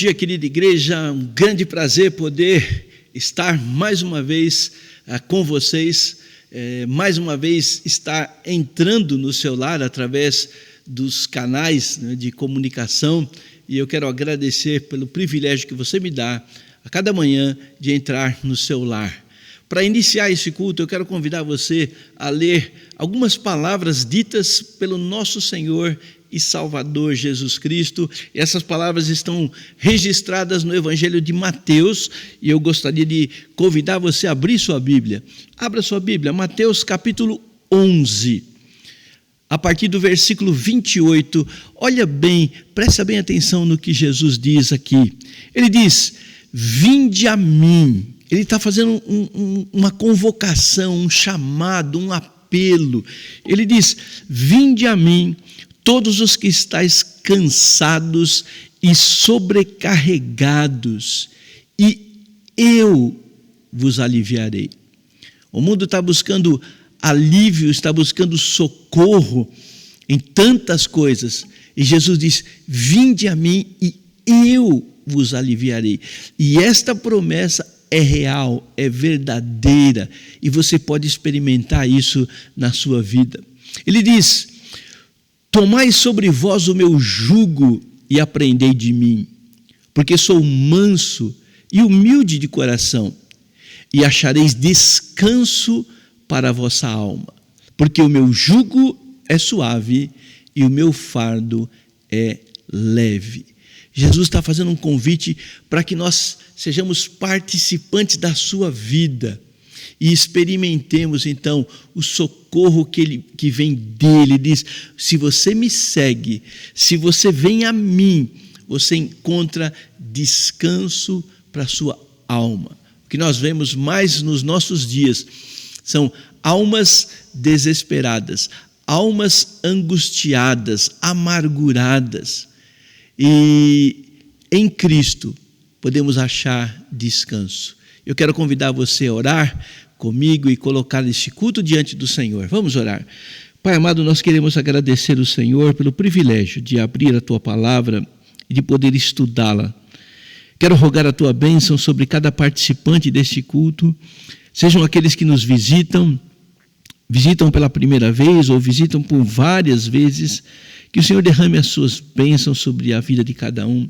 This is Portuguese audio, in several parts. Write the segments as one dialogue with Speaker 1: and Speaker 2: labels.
Speaker 1: dia, querida igreja, um grande prazer poder estar mais uma vez com vocês, mais uma vez estar entrando no seu lar através dos canais de comunicação, e eu quero agradecer pelo privilégio que você me dá a cada manhã de entrar no seu lar. Para iniciar esse culto, eu quero convidar você a ler algumas palavras ditas pelo nosso Senhor e Salvador Jesus Cristo. Essas palavras estão registradas no Evangelho de Mateus, e eu gostaria de convidar você a abrir sua Bíblia. Abra sua Bíblia, Mateus capítulo 11, a partir do versículo 28. Olha bem, presta bem atenção no que Jesus diz aqui. Ele diz: vinde a mim. Ele está fazendo uma convocação, um chamado, um apelo. Ele diz: vinde a mim, todos os que estáis cansados e sobrecarregados, e eu vos aliviarei. O mundo está buscando alívio, está buscando socorro em tantas coisas, e Jesus diz: vinde a mim e eu vos aliviarei. E esta promessa é real, é verdadeira, e você pode experimentar isso na sua vida. Ele diz: tomai sobre vós o meu jugo e aprendei de mim, porque sou manso e humilde de coração, e achareis descanso para a vossa alma, porque o meu jugo é suave e o meu fardo é leve. Jesus está fazendo um convite para que nós sejamos participantes da sua vida e experimentemos então o socorro que vem dele. Ele diz: se você me segue, se você vem a mim, você encontra descanso para a sua alma. O que nós vemos mais nos nossos dias são almas desesperadas, almas angustiadas, amarguradas. E em Cristo podemos achar descanso. Eu quero convidar você a orar comigo e colocar este culto diante do Senhor. Vamos orar. Pai amado, nós queremos agradecer ao Senhor pelo privilégio de abrir a Tua Palavra e de poder estudá-la. Quero rogar a Tua bênção sobre cada participante deste culto, sejam aqueles que nos visitam pela primeira vez ou visitam por várias vezes. Que o Senhor derrame as suas bênçãos sobre a vida de cada um.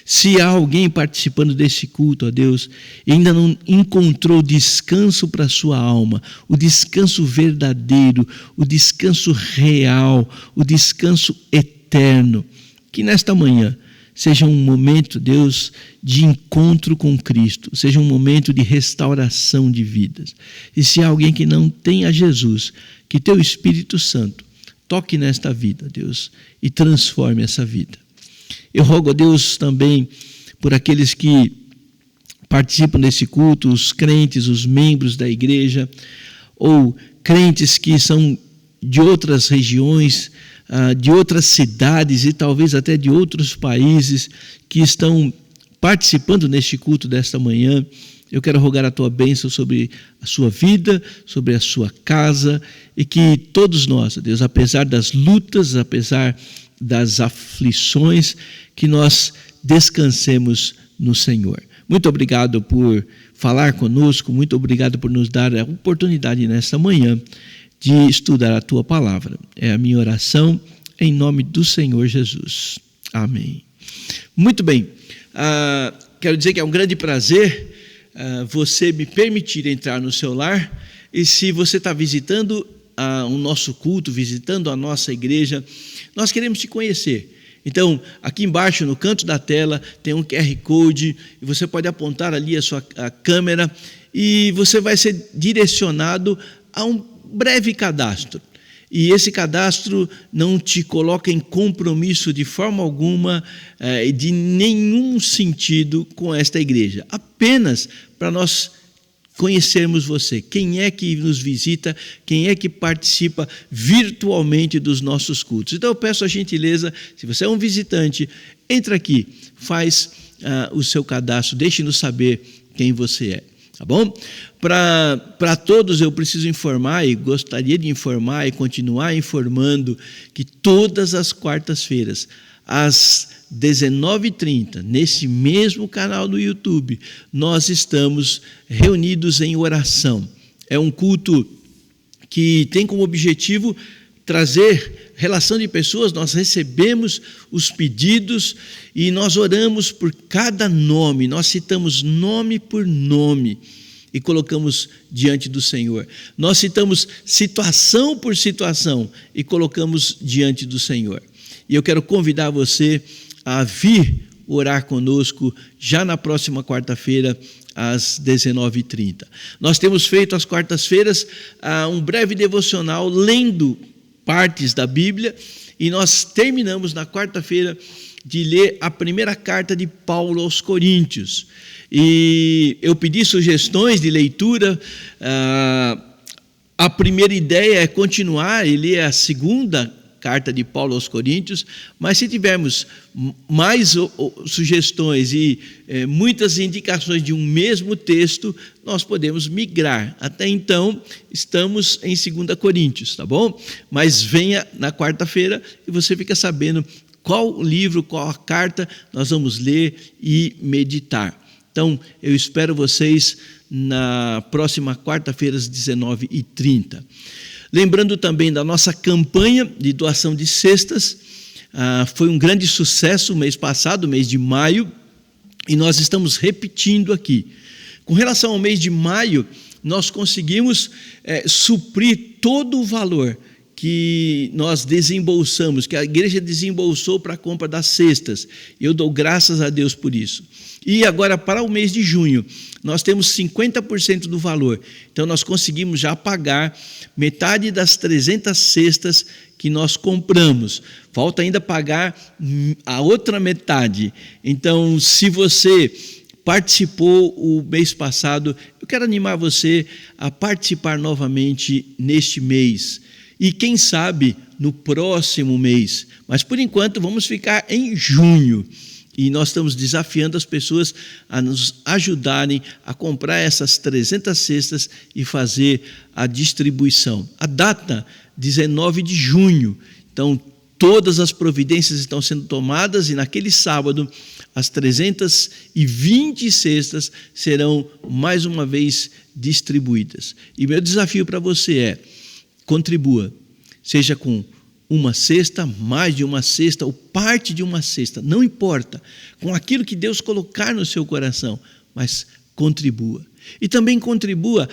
Speaker 1: Se há alguém participando desse culto, ó Deus, e ainda não encontrou descanso para a sua alma, o descanso verdadeiro, o descanso real, o descanso eterno, que nesta manhã seja um momento, Deus, de encontro com Cristo, seja um momento de restauração de vidas. E se há alguém que não tem a Jesus, que Teu Espírito Santo toque nesta vida, Deus, e transforme essa vida. Eu rogo a Deus também por aqueles que participam desse culto, os crentes, os membros da igreja, ou crentes que são de outras regiões, de outras cidades e talvez até de outros países que estão participando neste culto desta manhã. Eu quero rogar a Tua bênção sobre a sua vida, sobre a sua casa, e que todos nós, Deus, apesar das lutas, apesar das aflições, que nós descansemos no Senhor. Muito obrigado por falar conosco, muito obrigado por nos dar a oportunidade nesta manhã de estudar a Tua Palavra. É a minha oração em nome do Senhor Jesus. Amém. Muito bem, quero dizer que é um grande prazer você me permitir entrar no seu lar, e se você está visitando o nosso culto, visitando a nossa igreja, nós queremos te conhecer. Então, aqui embaixo no canto da tela tem um QR Code, e você pode apontar ali a sua câmera e você vai ser direcionado a um breve cadastro. E esse cadastro não te coloca em compromisso de forma alguma, de nenhum sentido com esta igreja. Apenas para nós conhecermos você. Quem é que nos visita, quem é que participa virtualmente dos nossos cultos. Então eu peço a gentileza, se você é um visitante, entra aqui, faz o seu cadastro, deixe-nos saber quem você é. Tá bom? Para todos eu preciso informar, e gostaria de informar e continuar informando, que todas as quartas-feiras, às 19h30, nesse mesmo canal do YouTube, nós estamos reunidos em oração. É um culto que tem como objetivo trazer relação de pessoas. Nós recebemos os pedidos e nós oramos por cada nome, nós citamos nome por nome e colocamos diante do Senhor. Nós citamos situação por situação e colocamos diante do Senhor. E eu quero convidar você a vir orar conosco já na próxima quarta-feira, às 19h30. Nós temos feito às quartas-feiras um breve devocional lendo partes da Bíblia e nós terminamos na quarta-feira de ler a primeira carta de Paulo aos Coríntios. E eu pedi sugestões de leitura. A primeira ideia é continuar e ler a segunda carta de Paulo aos Coríntios, mas se tivermos mais sugestões e muitas indicações de um mesmo texto, nós podemos migrar. Até então, estamos em 2 Coríntios, tá bom? Mas venha na quarta-feira e você fica sabendo qual livro, qual a carta nós vamos ler e meditar. Então, eu espero vocês na próxima quarta-feira, às 19h30. Lembrando também da nossa campanha de doação de cestas, foi um grande sucesso o mês passado, mês de maio, e nós estamos repetindo aqui. Com relação ao mês de maio, nós conseguimos suprir todo o valor que nós desembolsamos, que a igreja desembolsou para a compra das cestas. Eu dou graças a Deus por isso. E agora, para o mês de junho, nós temos 50% do valor. Então, nós conseguimos já pagar metade das 300 cestas que nós compramos. Falta ainda pagar a outra metade. Então, se você participou o mês passado, eu quero animar você a participar novamente neste mês. E quem sabe no próximo mês. Mas, por enquanto, vamos ficar em junho. E nós estamos desafiando as pessoas a nos ajudarem a comprar essas 300 cestas e fazer a distribuição. A data, 19 de junho. Então, todas as providências estão sendo tomadas e naquele sábado, as 320 cestas serão mais uma vez distribuídas. E meu desafio para você é: contribua, seja com uma cesta, mais de uma cesta ou parte de uma cesta, não importa, com aquilo que Deus colocar no seu coração, mas contribua. E também contribua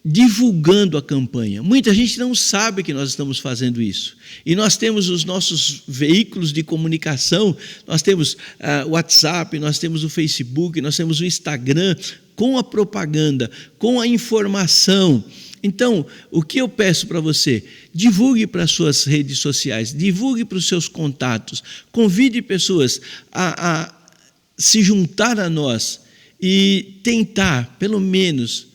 Speaker 1: divulgando a campanha. Muita gente não sabe que nós estamos fazendo isso. E nós temos os nossos veículos de comunicação, nós temos o WhatsApp, nós temos o Facebook, nós temos o Instagram, com a propaganda, com a informação. Então, o que eu peço para você? Divulgue para as suas redes sociais, divulgue para os seus contatos, convide pessoas a se juntar a nós e tentar, pelo menos,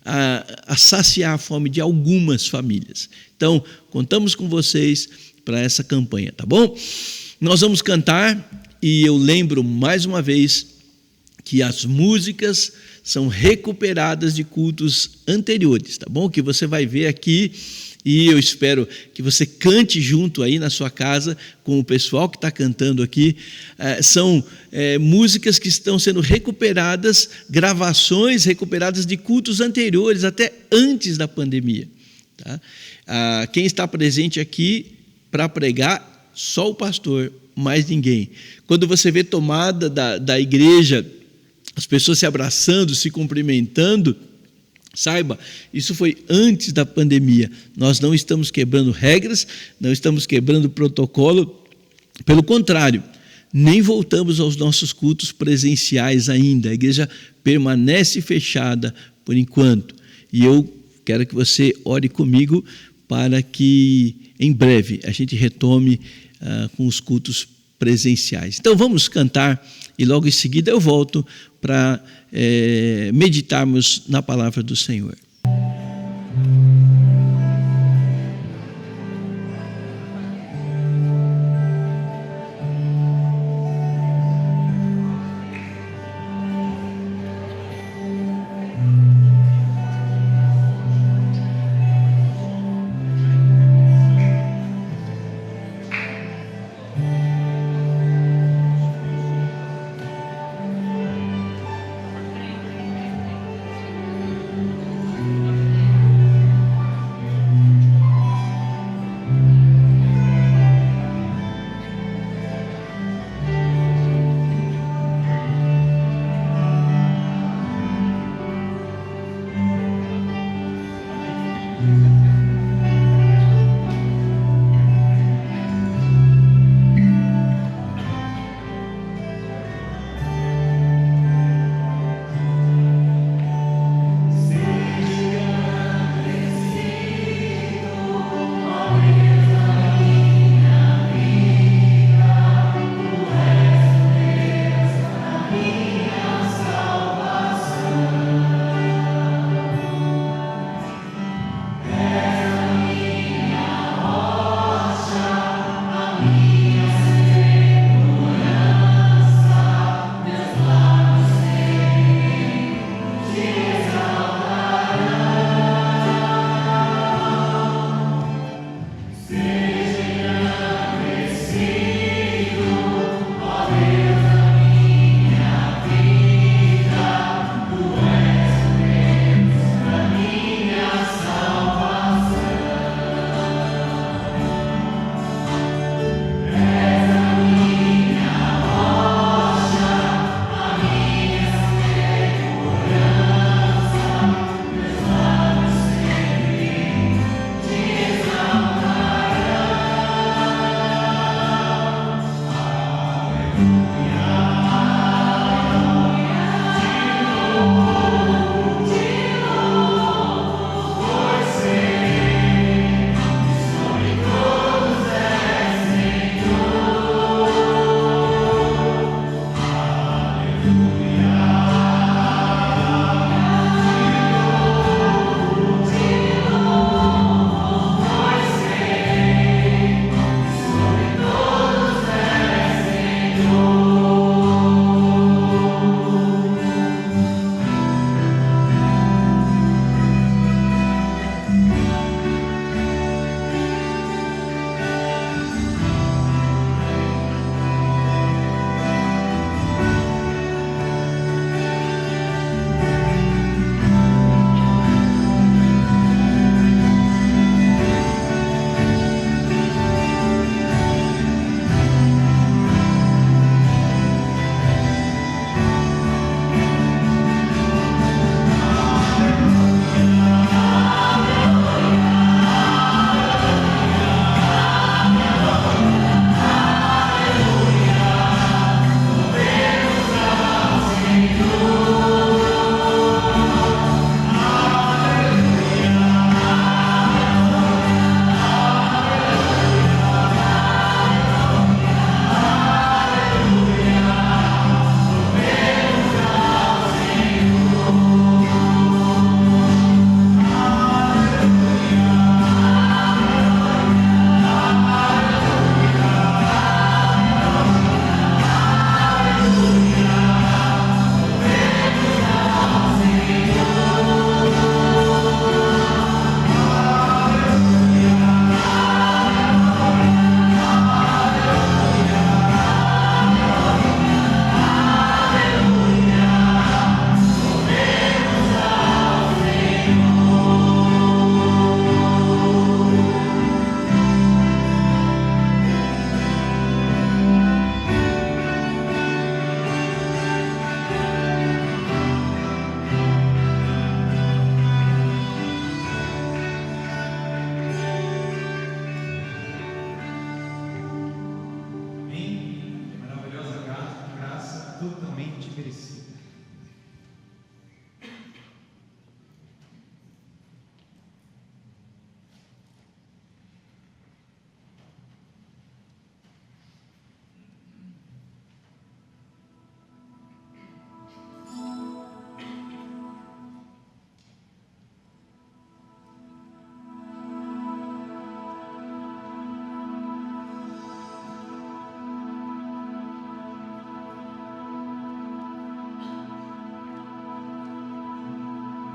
Speaker 1: a saciar a fome de algumas famílias. Então, contamos com vocês para essa campanha, tá bom? Nós vamos cantar e eu lembro mais uma vez que as músicas são recuperadas de cultos anteriores, tá bom? Que você vai ver aqui e eu espero que você cante junto aí na sua casa com o pessoal que está cantando aqui. São músicas que estão sendo recuperadas, gravações recuperadas de cultos anteriores, até antes da pandemia. Tá? Quem está presente aqui para pregar, só o pastor, mais ninguém. Quando você vê tomada da igreja, as pessoas se abraçando, se cumprimentando, saiba, isso foi antes da pandemia. Nós não estamos quebrando regras, não estamos quebrando protocolo, pelo contrário, nem voltamos aos nossos cultos presenciais ainda. A igreja permanece fechada por enquanto. E eu quero que você ore comigo para que em breve a gente retome com os cultos presenciais. Então vamos cantar e logo em seguida eu volto para meditarmos na palavra do Senhor.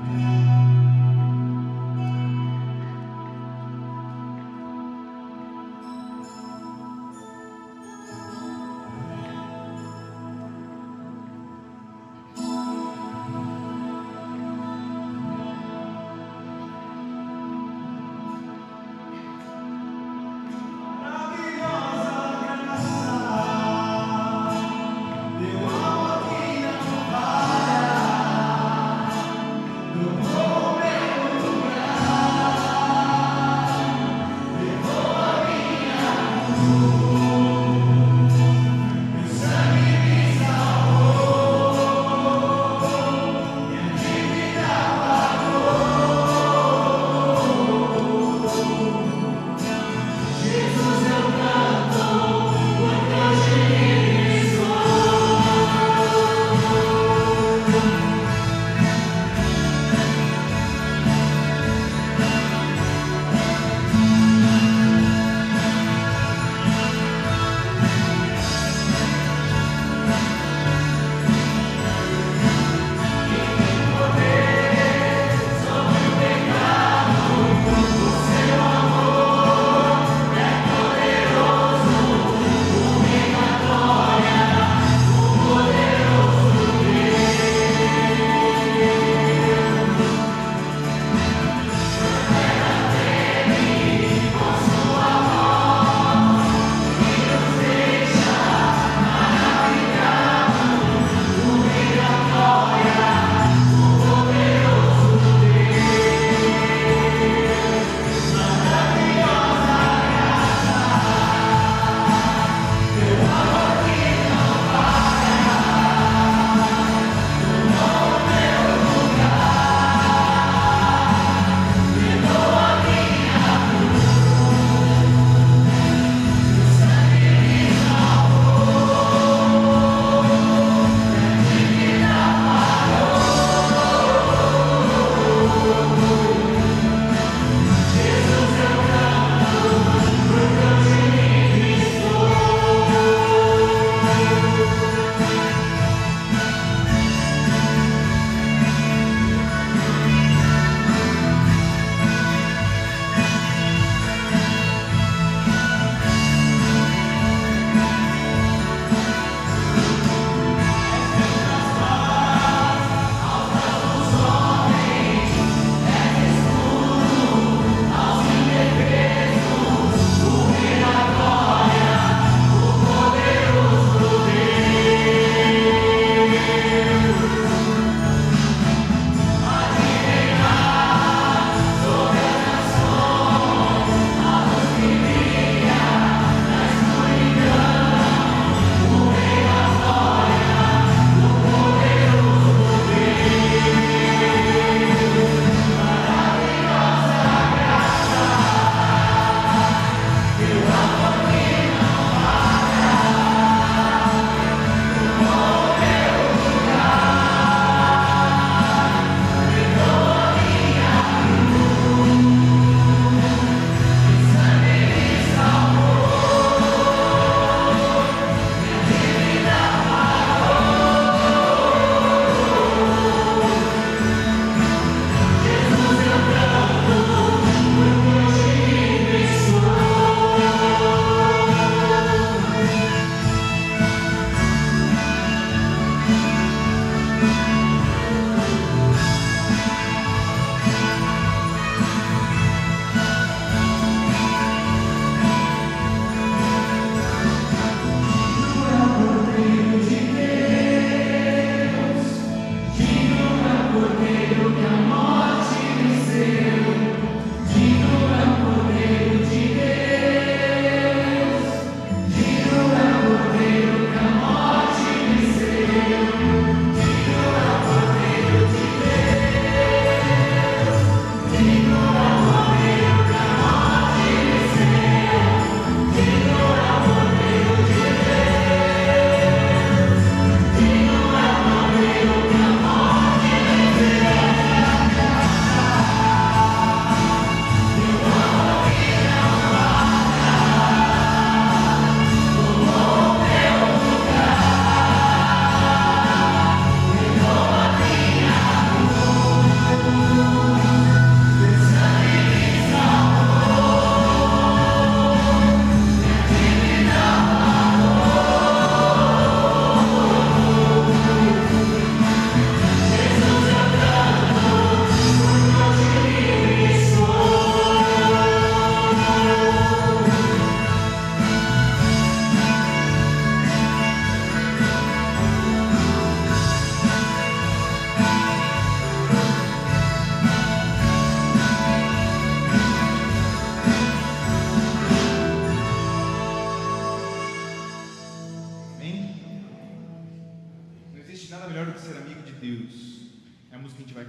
Speaker 2: Oh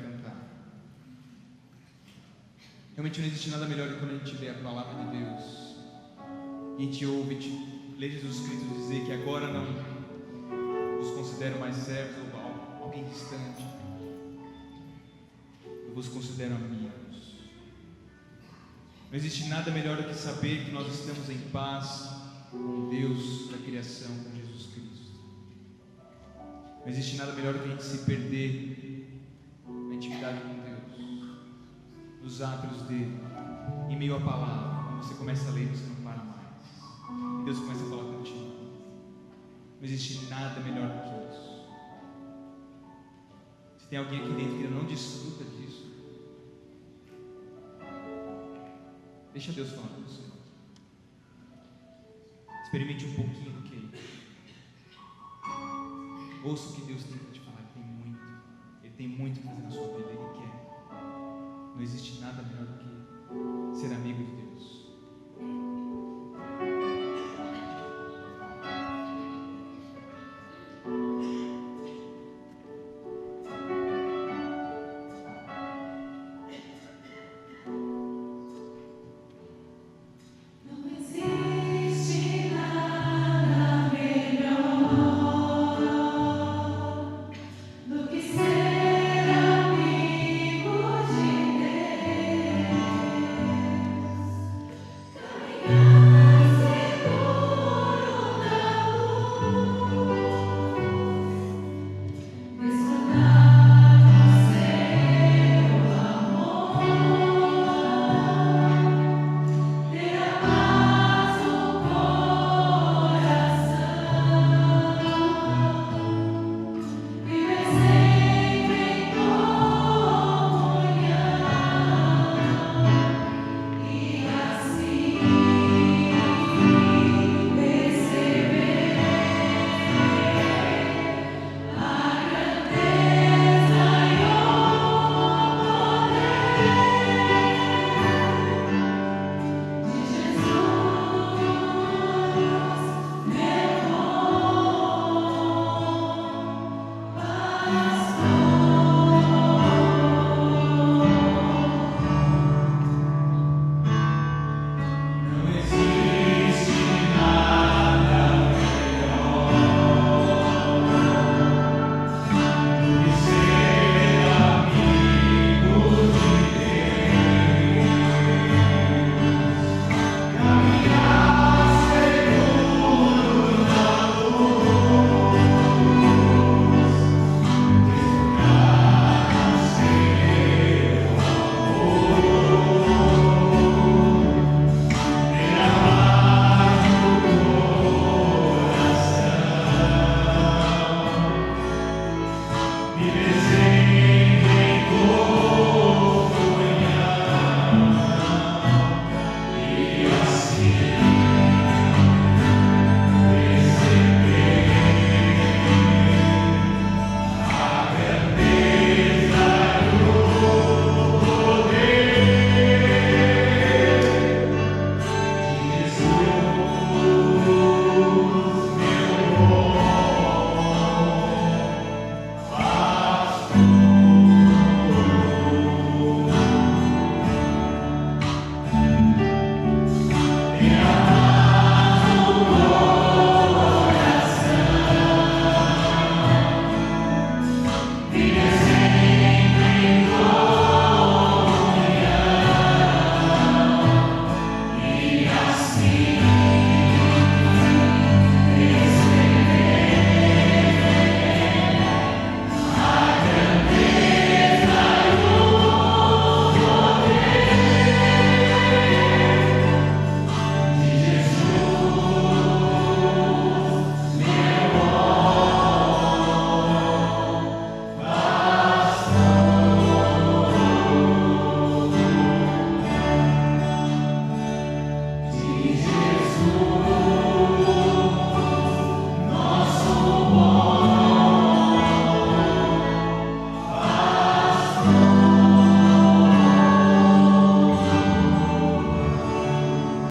Speaker 2: cantar. Realmente não existe nada melhor do que quando a gente lê a palavra de Deus e a gente ouve, lê Jesus Cristo dizer que agora não os considero mais servos ou alguém distante, eu vos considero amigos. Não existe nada melhor do que saber que nós estamos em paz com Deus da criação, com Jesus Cristo. Não existe nada melhor do que a gente se perder na intimidade com Deus, nos átrios dele, em meio à palavra. Quando você começa a ler, você não para mais, e Deus começa a falar contigo. Não existe nada melhor do que isso. Se tem alguém aqui dentro que não desfruta disso, deixa Deus falar com você. Experimente um pouquinho do que é isso. Ouça o que Deus tem para te falar. Ele tem muito para fazer na sua vida. Ele quer. Não existe nada melhor do que ser amigo de Deus.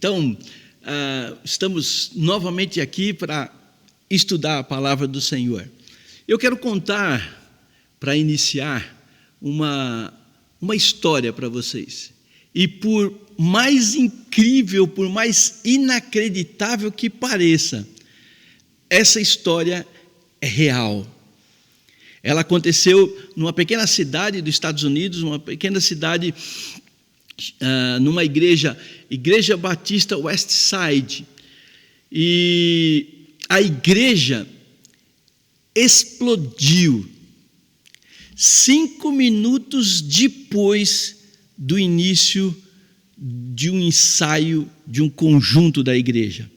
Speaker 1: Então, estamos novamente aqui para estudar a palavra do Senhor. Eu quero contar, para iniciar, uma história para vocês. E por mais incrível, por mais inacreditável que pareça, essa história é real. Ela aconteceu numa pequena cidade dos Estados Unidos, uma pequena cidade, numa igreja Batista West Side. E a igreja explodiu 5 minutos depois do início de um ensaio de um conjunto da igreja.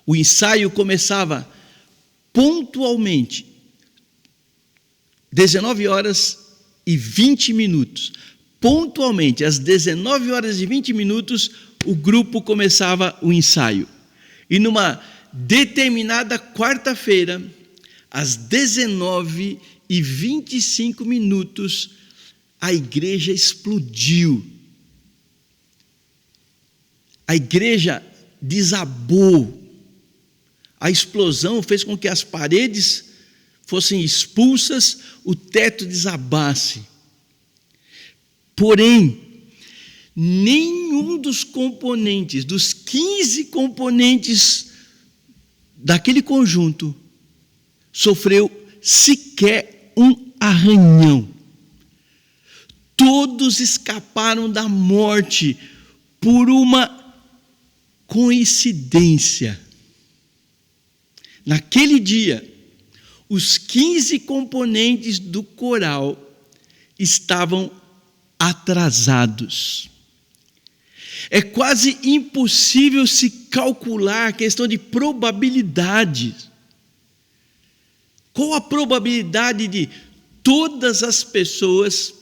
Speaker 1: O ensaio começava pontualmente, 19h20. Pontualmente, às 19h20, o grupo começava o ensaio. E numa determinada quarta-feira, às 19h25, a igreja explodiu. A igreja desabou. A explosão fez com que as paredes fossem expulsas, o teto desabasse. Porém, nenhum dos componentes, dos 15 componentes daquele conjunto, sofreu sequer um arranhão. Todos escaparam da morte por uma coincidência. Naquele dia, os 15 componentes do coral estavam atrasados. É quase impossível se calcular a questão de probabilidade. Qual a probabilidade de todas as pessoas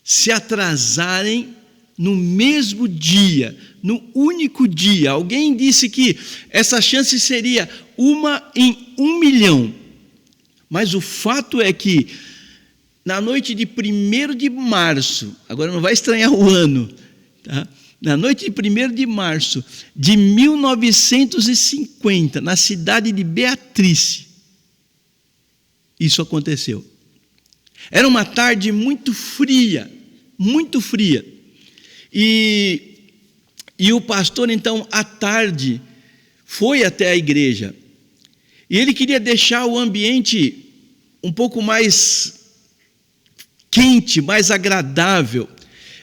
Speaker 1: se atrasarem no mesmo dia, no único dia? Alguém disse que essa chance seria 1 em 1 milhão. Mas o fato é que, na noite de 1º de março, agora não vai estranhar o ano, tá? Na noite de 1º de março de 1950, na cidade de Beatriz, isso aconteceu. Era uma tarde muito fria, muito fria. E o pastor, então, à tarde, foi até a igreja. E ele queria deixar o ambiente um pouco mais quente, mais agradável.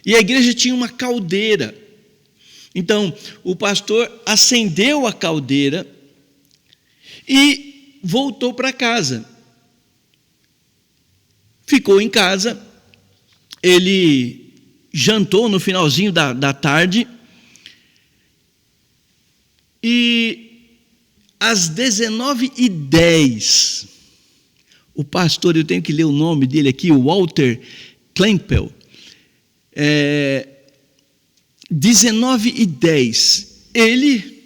Speaker 1: E a igreja tinha uma caldeira. Então, o pastor acendeu a caldeira e voltou para casa. Ficou em casa, ele jantou no finalzinho da tarde e às 19h10, o pastor, eu tenho que ler o nome dele aqui, o Walter Klempel, 19h10, ele,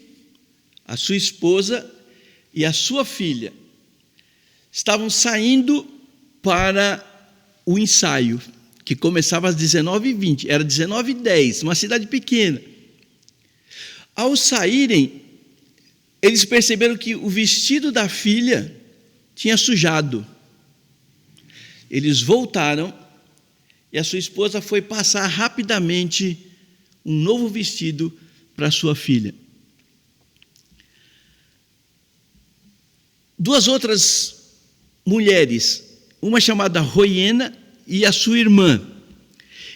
Speaker 1: a sua esposa e a sua filha estavam saindo para o ensaio, que começava às 19h20, era 19h10, uma cidade pequena. Ao saírem, eles perceberam que o vestido da filha tinha sujado. Eles voltaram e a sua esposa foi passar rapidamente um novo vestido para sua filha. 2 outras mulheres, uma chamada Roiena e a sua irmã,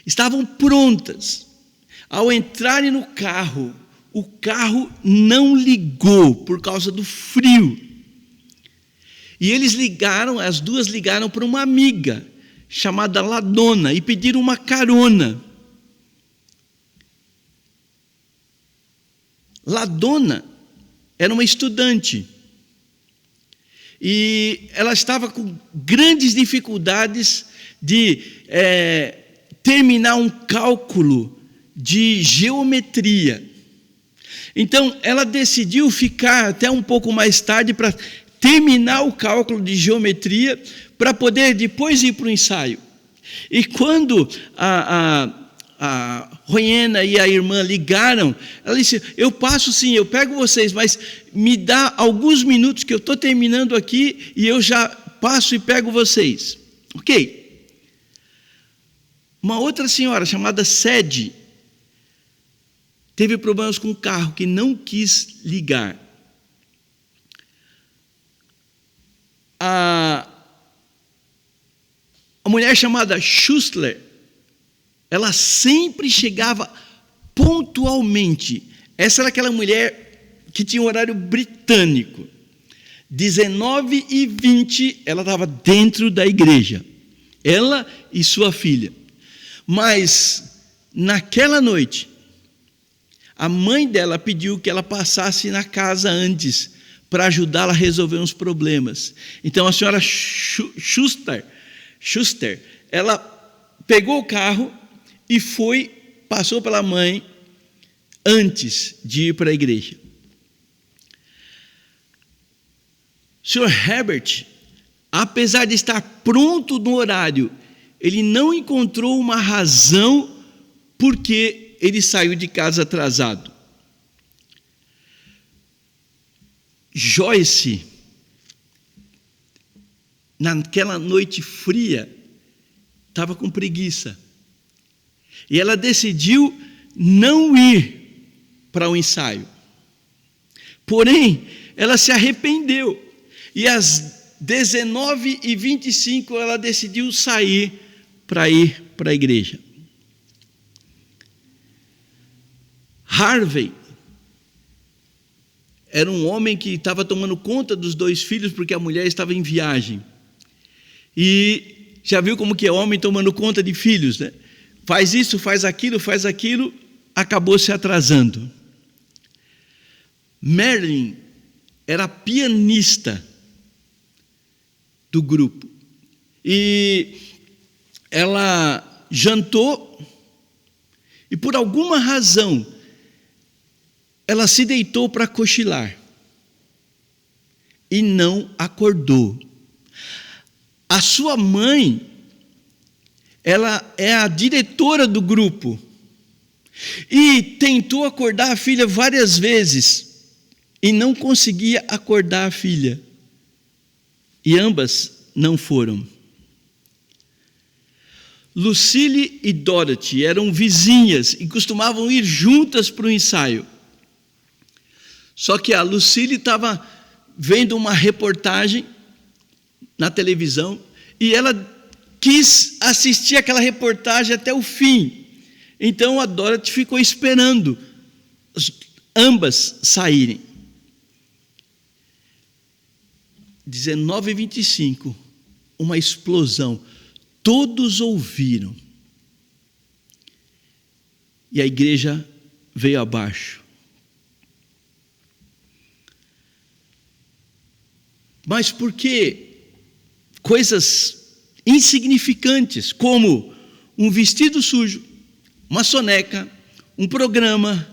Speaker 1: estavam prontas. Ao entrarem no carro, o carro não ligou por causa do frio. E eles ligaram, as duas ligaram para uma amiga chamada Ladona e pediram uma carona. Ladona era uma estudante e ela estava com grandes dificuldades de terminar um cálculo de geometria. Então, ela decidiu ficar até um pouco mais tarde para terminar o cálculo de geometria, para poder depois ir para o ensaio. E quando a Roiena e a irmã ligaram, ela disse: eu passo sim, eu pego vocês, mas me dá alguns minutos que eu estou terminando aqui e eu já passo e pego vocês. Ok. Uma outra senhora chamada Sede teve problemas com o carro que não quis ligar. A mulher chamada Schuster, ela sempre chegava pontualmente. Essa era aquela mulher que tinha um horário britânico. 19h20, ela estava dentro da igreja. Ela e sua filha. Mas, naquela noite, a mãe dela pediu que ela passasse na casa antes, para ajudá-la a resolver uns problemas. Então, a senhora Schuster, ela pegou o carro e passou pela mãe antes de ir para a igreja. O senhor Herbert, apesar de estar pronto no horário, ele não encontrou uma razão porque ele saiu de casa atrasado. Joyce, naquela noite fria, estava com preguiça. E ela decidiu não ir para o ensaio. Porém, ela se arrependeu. E às 19h25 ela decidiu sair para ir para a igreja. Harvey era um homem que estava tomando conta dos 2 filhos porque a mulher estava em viagem. E já viu como que é homem tomando conta de filhos, né? Faz isso, faz aquilo, acabou se atrasando. Marilyn era pianista do grupo. E ela jantou e por alguma razão ela se deitou para cochilar e não acordou. A sua mãe, ela é a diretora do grupo e tentou acordar a filha várias vezes e não conseguia acordar a filha. E ambas não foram. Lucille e Dorothy eram vizinhas e costumavam ir juntas para o ensaio. Só que a Lucille estava vendo uma reportagem na televisão e ela quis assistir aquela reportagem até o fim. Então a Dorothy ficou esperando ambas saírem. 19h25, uma explosão. Todos ouviram. E a igreja veio abaixo. Mas por que coisas insignificantes, como um vestido sujo, uma soneca, um programa,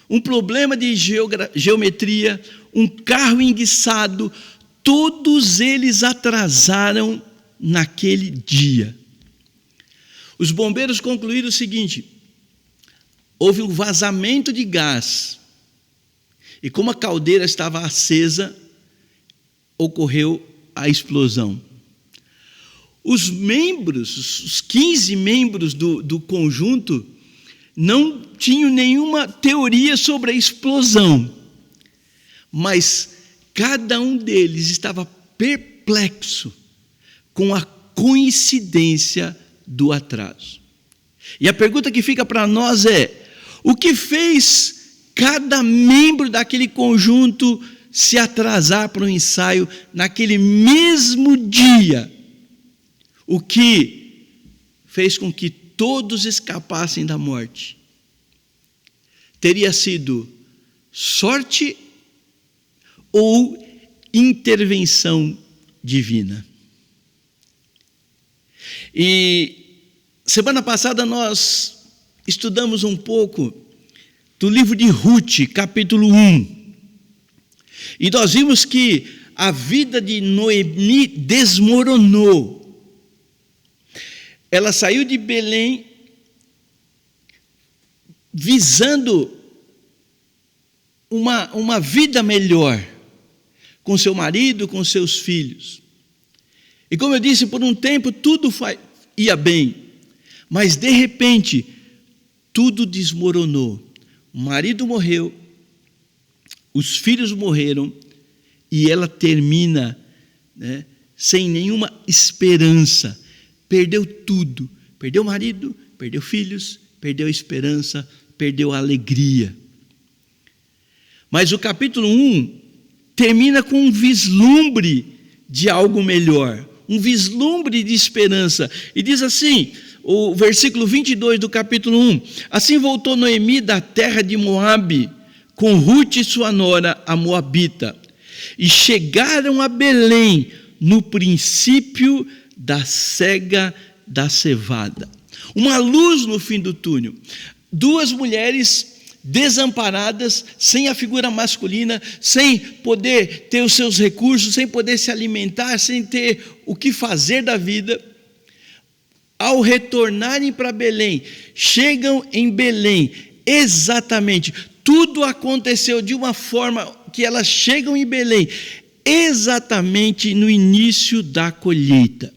Speaker 1: um problema de geometria, um carro enguiçado, todos eles atrasaram naquele dia. Os bombeiros concluíram o seguinte: houve um vazamento de gás, e como a caldeira estava acesa, ocorreu a explosão. Os 15 membros do conjunto, não tinham nenhuma teoria sobre a explosão, mas cada um deles estava perplexo com a coincidência do atraso. E a pergunta que fica para nós é: o que fez cada membro daquele conjunto se atrasar para o ensaio naquele mesmo dia? O que fez com que todos escapassem da morte? Teria sido sorte ou intervenção divina? E semana passada nós estudamos um pouco do livro de Ruth, capítulo 1. E nós vimos que a vida de Noemi desmoronou. Ela saiu de Belém visando uma vida melhor com seu marido, com seus filhos. E como eu disse, por um tempo tudo ia bem. Mas de repente, tudo desmoronou. O marido morreu, os filhos morreram, e ela termina, né, sem nenhuma esperança. Perdeu tudo. Perdeu o marido, perdeu filhos, perdeu a esperança, perdeu a alegria. Mas o capítulo 1 termina com um vislumbre de algo melhor, um vislumbre de esperança. E diz assim, o versículo 22 do capítulo 1: Assim voltou Noemi da terra de Moabe, com Rute sua nora, a moabita, e chegaram a Belém no princípio da cega da cevada. Uma luz no fim do túnel. Duas mulheres desamparadas, sem a figura masculina, sem poder ter os seus recursos, sem poder se alimentar, sem ter o que fazer da vida. Ao retornarem para Belém, chegam em Belém, exatamente, tudo aconteceu de uma forma que elas chegam em Belém, exatamente no início da colheita.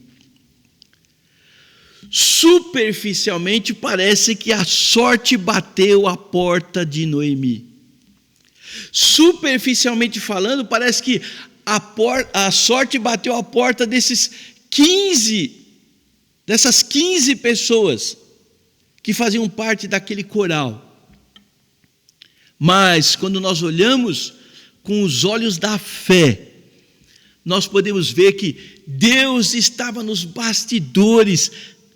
Speaker 1: Superficialmente parece que a sorte bateu a porta de Noemi. Superficialmente falando, parece que a sorte bateu a porta dessas 15 pessoas que faziam parte daquele coral. Mas quando nós olhamos com os olhos da fé, nós podemos ver que Deus estava nos bastidores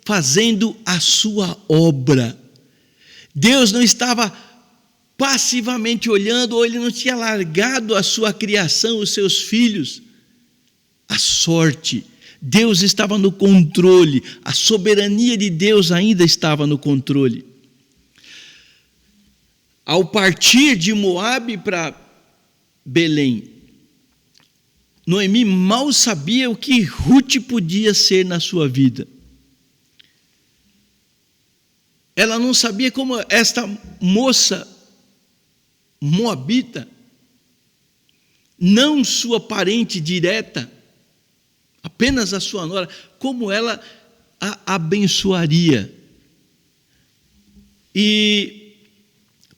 Speaker 1: fazendo a sua obra. Deus não estava passivamente olhando, ou Ele não tinha largado a sua criação, os seus filhos. A sorte, Deus estava no controle, a soberania de Deus ainda estava no controle. Ao partir de Moabe para Belém, Noemi mal sabia o que Rute podia ser na sua vida. Ela não sabia como esta moça moabita, não sua parente direta, apenas a sua nora, como ela a abençoaria. E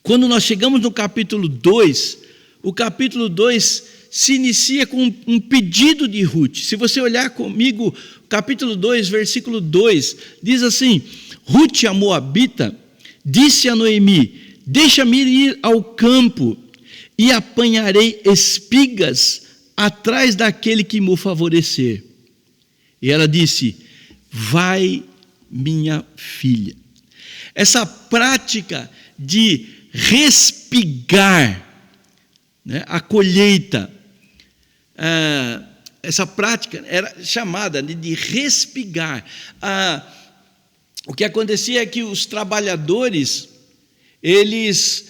Speaker 1: quando nós chegamos no capítulo 2, o capítulo 2 se inicia com um pedido de Rute. Se você olhar comigo, capítulo 2, versículo 2, diz assim: Rute, a moabita, disse a Noemi: Deixa-me ir ao campo e apanharei espigas atrás daquele que me favorecer. E ela disse: Vai, minha filha. Essa prática de respigar, né, a colheita, essa prática era chamada de respigar. O que acontecia é que os trabalhadores, eles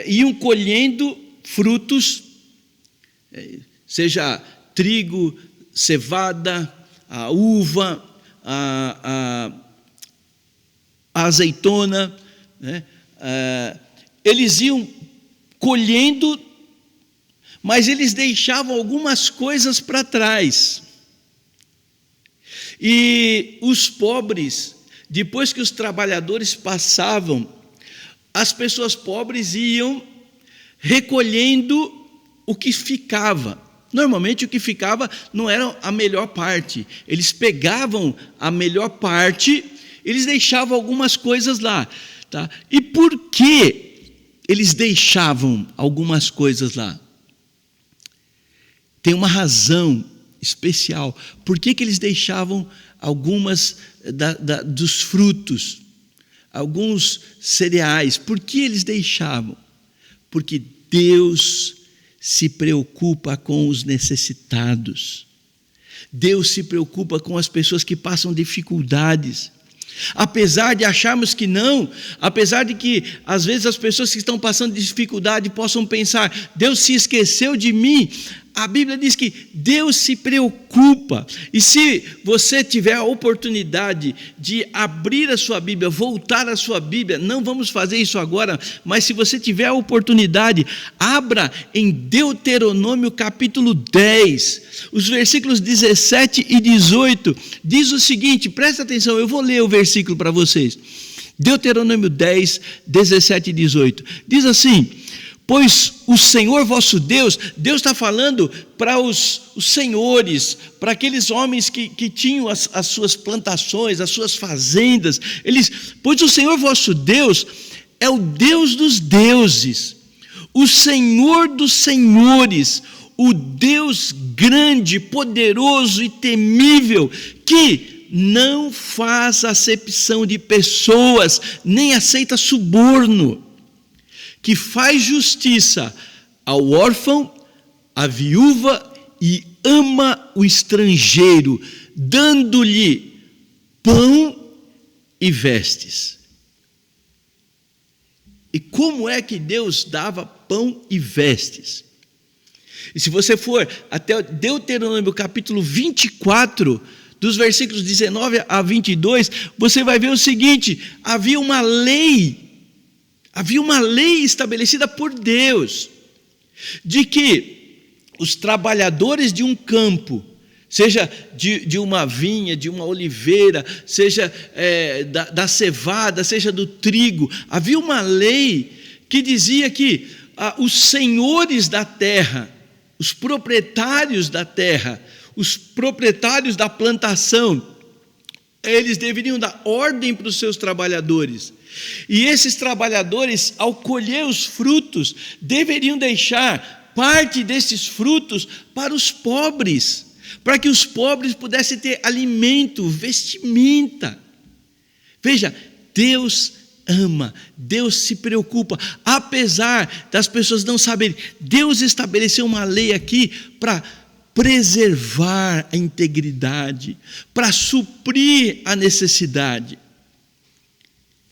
Speaker 1: iam colhendo frutos, seja trigo, cevada, a uva, a azeitona, né? Eles iam colhendo, mas eles deixavam algumas coisas para trás. E os pobres, depois que os trabalhadores passavam, as pessoas pobres iam recolhendo o que ficava. Normalmente o que ficava não era a melhor parte. Eles pegavam a melhor parte, eles deixavam algumas coisas lá. Tá? E por que eles deixavam algumas coisas lá? Tem uma razão especial. Por que eles deixavam algumas dos frutos, alguns cereais? Por que eles deixavam? Porque Deus se preocupa com os necessitados. Deus se preocupa com as pessoas que passam dificuldades. Apesar de acharmos que não, apesar de que às vezes as pessoas que estão passando dificuldade possam pensar: Deus se esqueceu de mim, a Bíblia diz que Deus se preocupa. E se você tiver a oportunidade de abrir a sua Bíblia, voltar a sua Bíblia, não vamos fazer isso agora, mas se você tiver a oportunidade, abra em Deuteronômio capítulo 10, os versículos 17 e 18, diz o seguinte, presta atenção, eu vou ler o versículo para vocês. Deuteronômio 10, 17 e 18, diz assim: pois o Senhor vosso Deus está falando para os senhores, para aqueles homens que tinham as suas plantações, as suas fazendas, pois o Senhor vosso Deus é o Deus dos deuses, o Senhor dos senhores, o Deus grande, poderoso e temível, que não faz acepção de pessoas, nem aceita suborno, que faz justiça ao órfão, à viúva e ama o estrangeiro, dando-lhe pão e vestes. E como é que Deus dava pão e vestes? E se você for até Deuteronômio capítulo 24, dos versículos 19 a 22, você vai ver o seguinte: havia uma lei estabelecida por Deus, de que os trabalhadores de um campo, seja de uma vinha, de uma oliveira, seja da cevada, seja do trigo, havia uma lei que dizia que os senhores da terra, os proprietários da terra, os proprietários da plantação, eles deveriam dar ordem para os seus trabalhadores. E esses trabalhadores, ao colher os frutos, deveriam deixar parte desses frutos para os pobres, para que os pobres pudessem ter alimento, vestimenta. Veja, Deus ama, Deus se preocupa, apesar das pessoas não saberem. Deus estabeleceu uma lei aqui para preservar a integridade, para suprir a necessidade.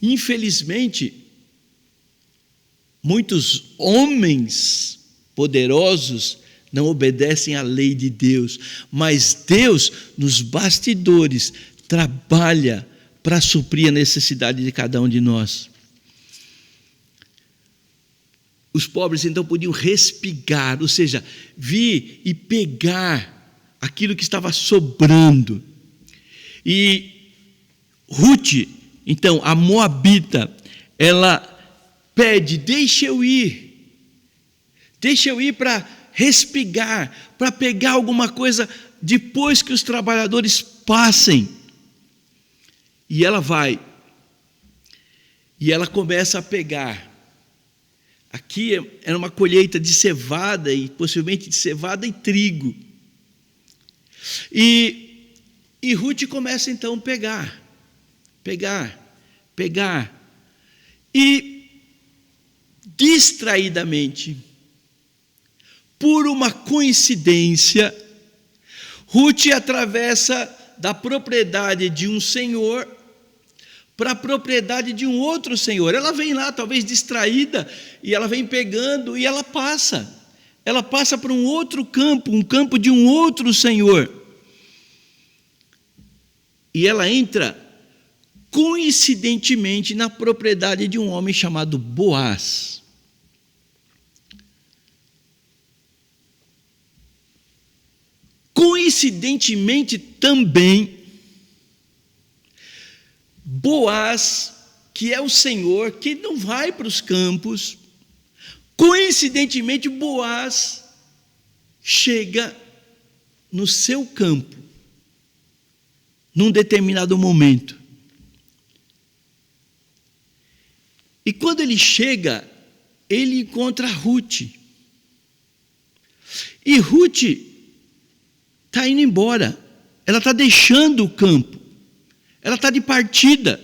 Speaker 1: Infelizmente, muitos homens poderosos não obedecem à lei de Deus, mas Deus, nos bastidores, trabalha para suprir a necessidade de cada um de nós. Os pobres então podiam respigar, ou seja, vir e pegar aquilo que estava sobrando. E Ruth, então, a moabita, ela pede: deixa eu ir para respigar, para pegar alguma coisa depois que os trabalhadores passem. E ela vai, e ela começa a pegar. Aqui era uma colheita de cevada, e possivelmente de cevada e trigo. E Ruth começa então a pegar. E distraidamente, por uma coincidência, Ruth atravessa da propriedade de um senhor para a propriedade de um outro senhor. Ela vem lá, talvez distraída, e ela vem pegando, e ela passa para um outro campo, um campo de um outro senhor. E ela entra, coincidentemente, na propriedade de um homem chamado Boaz. Coincidentemente também, Boaz, que é o senhor, que não vai para os campos, coincidentemente Boaz chega no seu campo, num determinado momento. E quando ele chega, ele encontra Ruth. E Ruth está indo embora, ela está deixando o campo, ela está de partida.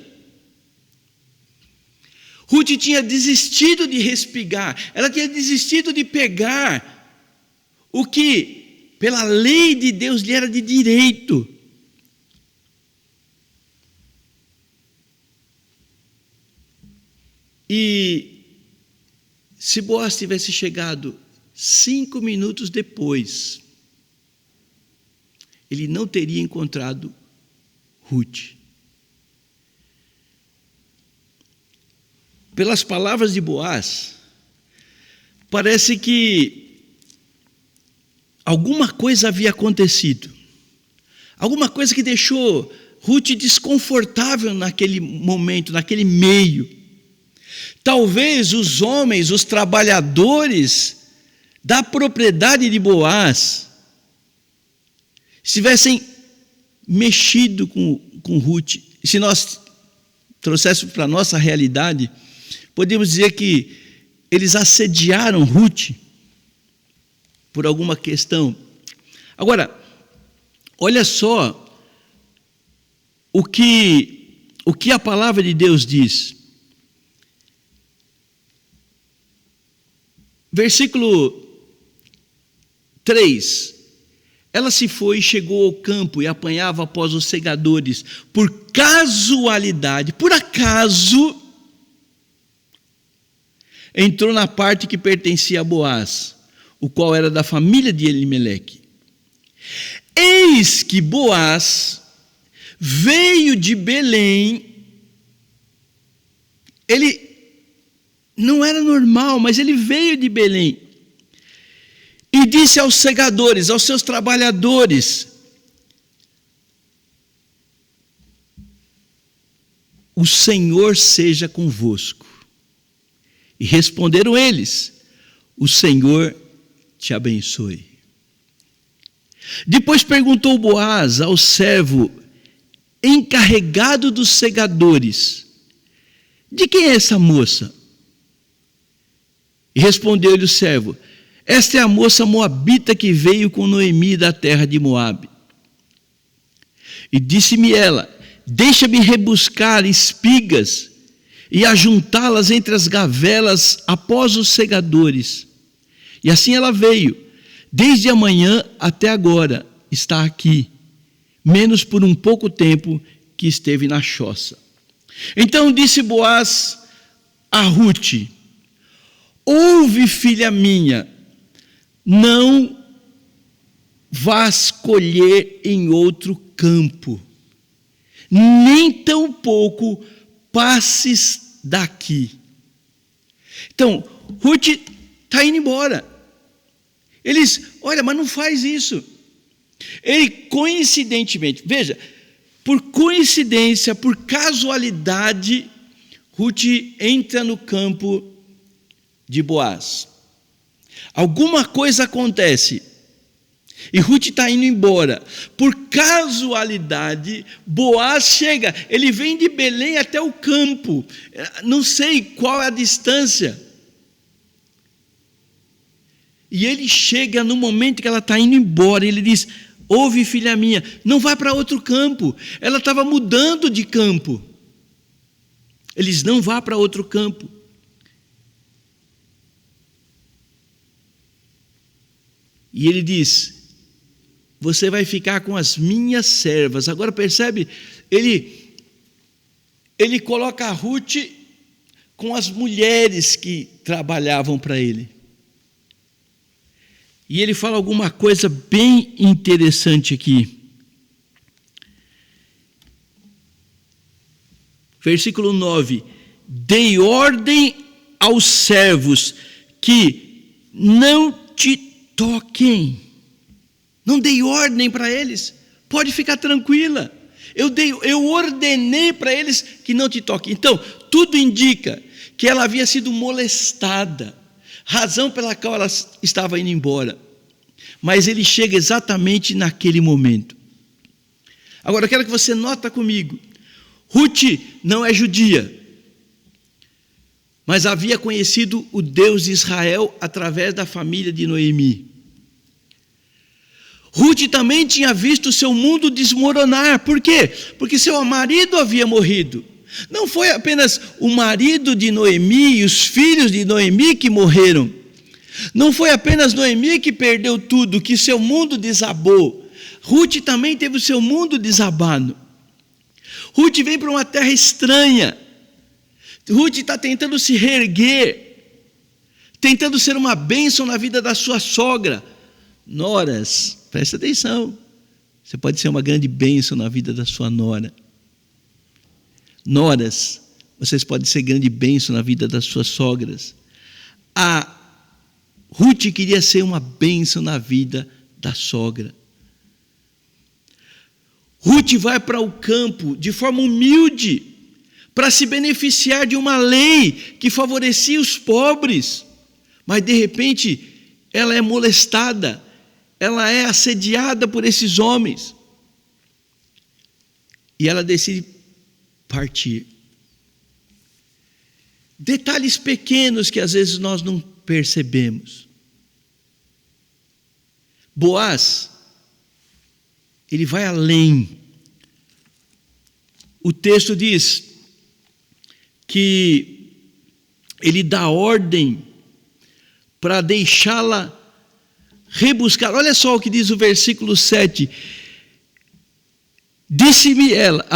Speaker 1: Ruth tinha desistido de respigar, ela tinha desistido de pegar o que, pela lei de Deus, lhe era de direito. E se Boaz tivesse chegado 5 minutos depois, ele não teria encontrado Ruth. Pelas palavras de Boaz, parece que alguma coisa havia acontecido. Alguma coisa que deixou Ruth desconfortável naquele momento, naquele meio. Talvez os homens, os trabalhadores da propriedade de Boaz, estivessem mexido com Ruth. Se nós trouxéssemos para a nossa realidade, podemos dizer que eles assediaram Ruth por alguma questão. Agora, olha só o que a palavra de Deus diz. Versículo 3. Ela se foi e chegou ao campo e apanhava após os segadores. Por casualidade, por acaso, entrou na parte que pertencia a Boaz, o qual era da família de Elimeleque. Eis que Boaz veio de Belém. Ele não era normal, mas ele veio de Belém. E disse aos segadores, aos seus trabalhadores: o Senhor seja convosco. E responderam eles: o Senhor te abençoe. Depois perguntou Boaz ao servo encarregado dos segadores: de quem é essa moça? E respondeu-lhe o servo: esta é a moça moabita que veio com Noemi da terra de Moabe. E disse-me ela: deixa-me rebuscar espigas e ajuntá-las entre as gavelas após os segadores. E assim ela veio, desde amanhã até agora está aqui, menos por um pouco tempo que esteve na choça. Então disse Boaz a Ruth: ouve, filha minha, não vás colher em outro campo, nem tampouco passes daqui. Então, Ruth está indo embora. Eles, olha, mas não faz isso. Ele coincidentemente, veja, por coincidência, por casualidade, Ruth entra no campo de Boaz. Alguma coisa acontece e Ruth está indo embora. Por casualidade, Boaz chega, ele vem de Belém até o campo, não sei qual é a distância, e ele chega no momento que ela está indo embora. Ele diz: ouve, filha minha, não vai para outro campo. Ela estava mudando de campo. Ele diz: não vá para outro campo. E ele diz: você vai ficar com as minhas servas. Agora percebe, ele coloca a Ruth com as mulheres que trabalhavam para ele. E ele fala alguma coisa bem interessante aqui. Versículo 9: dei ordem aos servos que não te toquem. Não dei ordem para eles, pode ficar tranquila. Eu ordenei para eles que não te toquem. Então, tudo indica que ela havia sido molestada, razão pela qual ela estava indo embora. Mas ele chega exatamente naquele momento. Agora, eu quero que você nota comigo: Ruth não é judia, mas havia conhecido o Deus de Israel através da família de Noemi. Ruth também tinha visto seu mundo desmoronar. Por quê? Porque seu marido havia morrido. Não foi apenas o marido de Noemi e os filhos de Noemi que morreram. Não foi apenas Noemi que perdeu tudo, que seu mundo desabou. Ruth também teve o seu mundo desabado. Ruth vem para uma terra estranha. Ruth está tentando se reerguer. tentando ser uma bênção na vida da sua sogra. Noras, presta atenção, você pode ser uma grande bênção na vida da sua nora. Noras, vocês podem ser grande bênção na vida das suas sogras. A Ruth queria ser uma bênção na vida da sogra. Ruth vai para o campo de forma humilde, para se beneficiar de uma lei que favorecia os pobres, mas de repente ela é molestada, ela é assediada por esses homens, e ela decide partir. Detalhes pequenos que às vezes nós não percebemos. Boaz, ele vai além. O texto diz que ele dá ordem para deixá-la rebuscar. Olha só o que diz o versículo 7. Disse-me ela,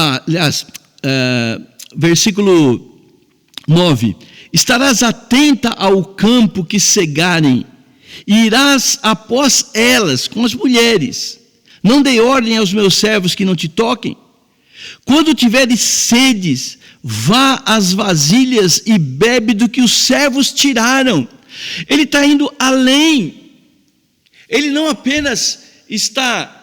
Speaker 1: versículo 9: estarás atenta ao campo que cegarem, e irás após elas com as mulheres. Não dei ordem aos meus servos que não te toquem. Quando tiveres sedes, vá às vasilhas e bebe do que os servos tiraram. Ele está indo além. Ele não apenas está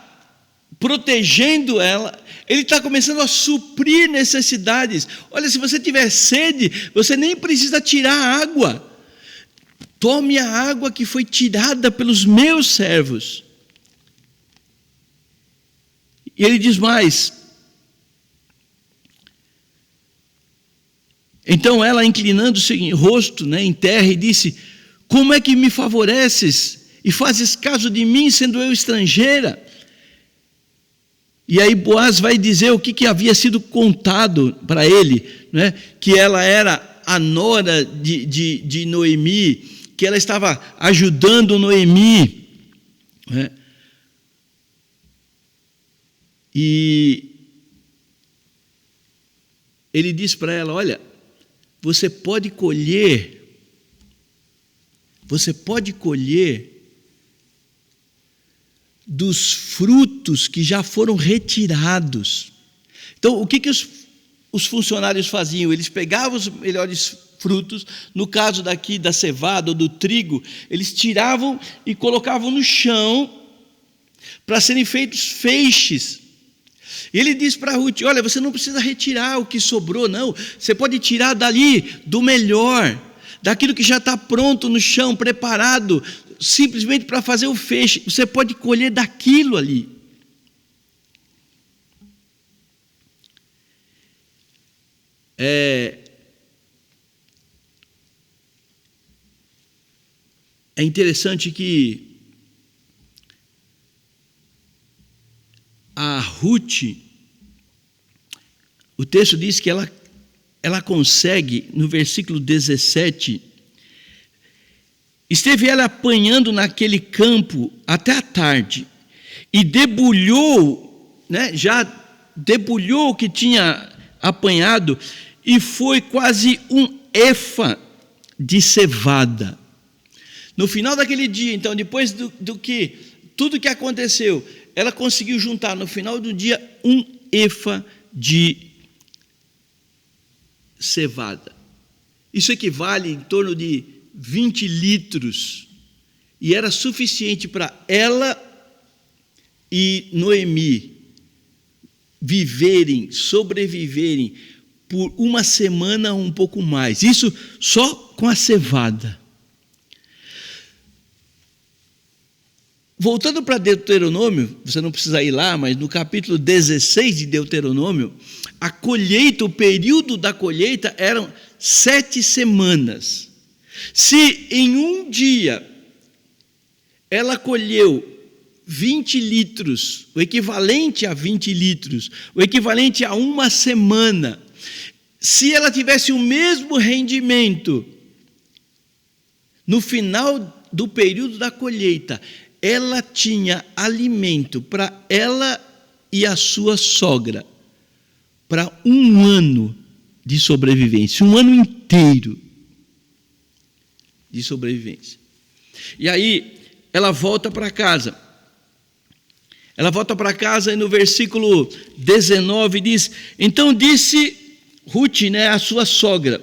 Speaker 1: protegendo ela, ele está começando a suprir necessidades. Olha, se você tiver sede, você nem precisa tirar a água. Tome a água que foi tirada pelos meus servos. E ele diz mais. Então ela, inclinando seu rosto, em terra, e disse: como é que me favoreces e fazes caso de mim, sendo eu estrangeira? E aí Boaz vai dizer o que havia sido contado para ele, que ela era a nora de Noemi, que ela estava ajudando Noemi. E ele diz para ela: olha, você pode colher dos frutos que já foram retirados. Então, o que os funcionários faziam? Eles pegavam os melhores frutos, no caso daqui da cevada ou do trigo, eles tiravam e colocavam no chão para serem feitos feixes. E ele diz para Ruth: olha, você não precisa retirar o que sobrou, não. Você pode tirar dali, do melhor, daquilo que já está pronto no chão, preparado, simplesmente para fazer o feixe. Você pode colher daquilo ali. É interessante que a Ruth, o texto diz que ela consegue, no versículo 17, esteve ela apanhando naquele campo até a tarde, e debulhou, já debulhou o que tinha apanhado, e foi quase um efa de cevada. No final daquele dia, então, depois tudo que aconteceu, ela conseguiu juntar no final do dia um efa de cevada. Isso equivale em torno de 20 litros. E era suficiente para ela e Noemi sobreviverem por uma semana ou um pouco mais. Isso só com a cevada. Voltando para Deuteronômio, você não precisa ir lá, mas no capítulo 16 de Deuteronômio, a colheita, o período da colheita eram 7 semanas. Se em um dia ela colheu 20 litros, o equivalente a 20 litros, o equivalente a uma semana, se ela tivesse o mesmo rendimento no final do período da colheita, ela tinha alimento para ela e a sua sogra para um ano de sobrevivência, um ano inteiro de de sobrevivência. E aí ela volta para casa. Ela volta para casa e no versículo 19 diz: então disse Ruth, a sua sogra.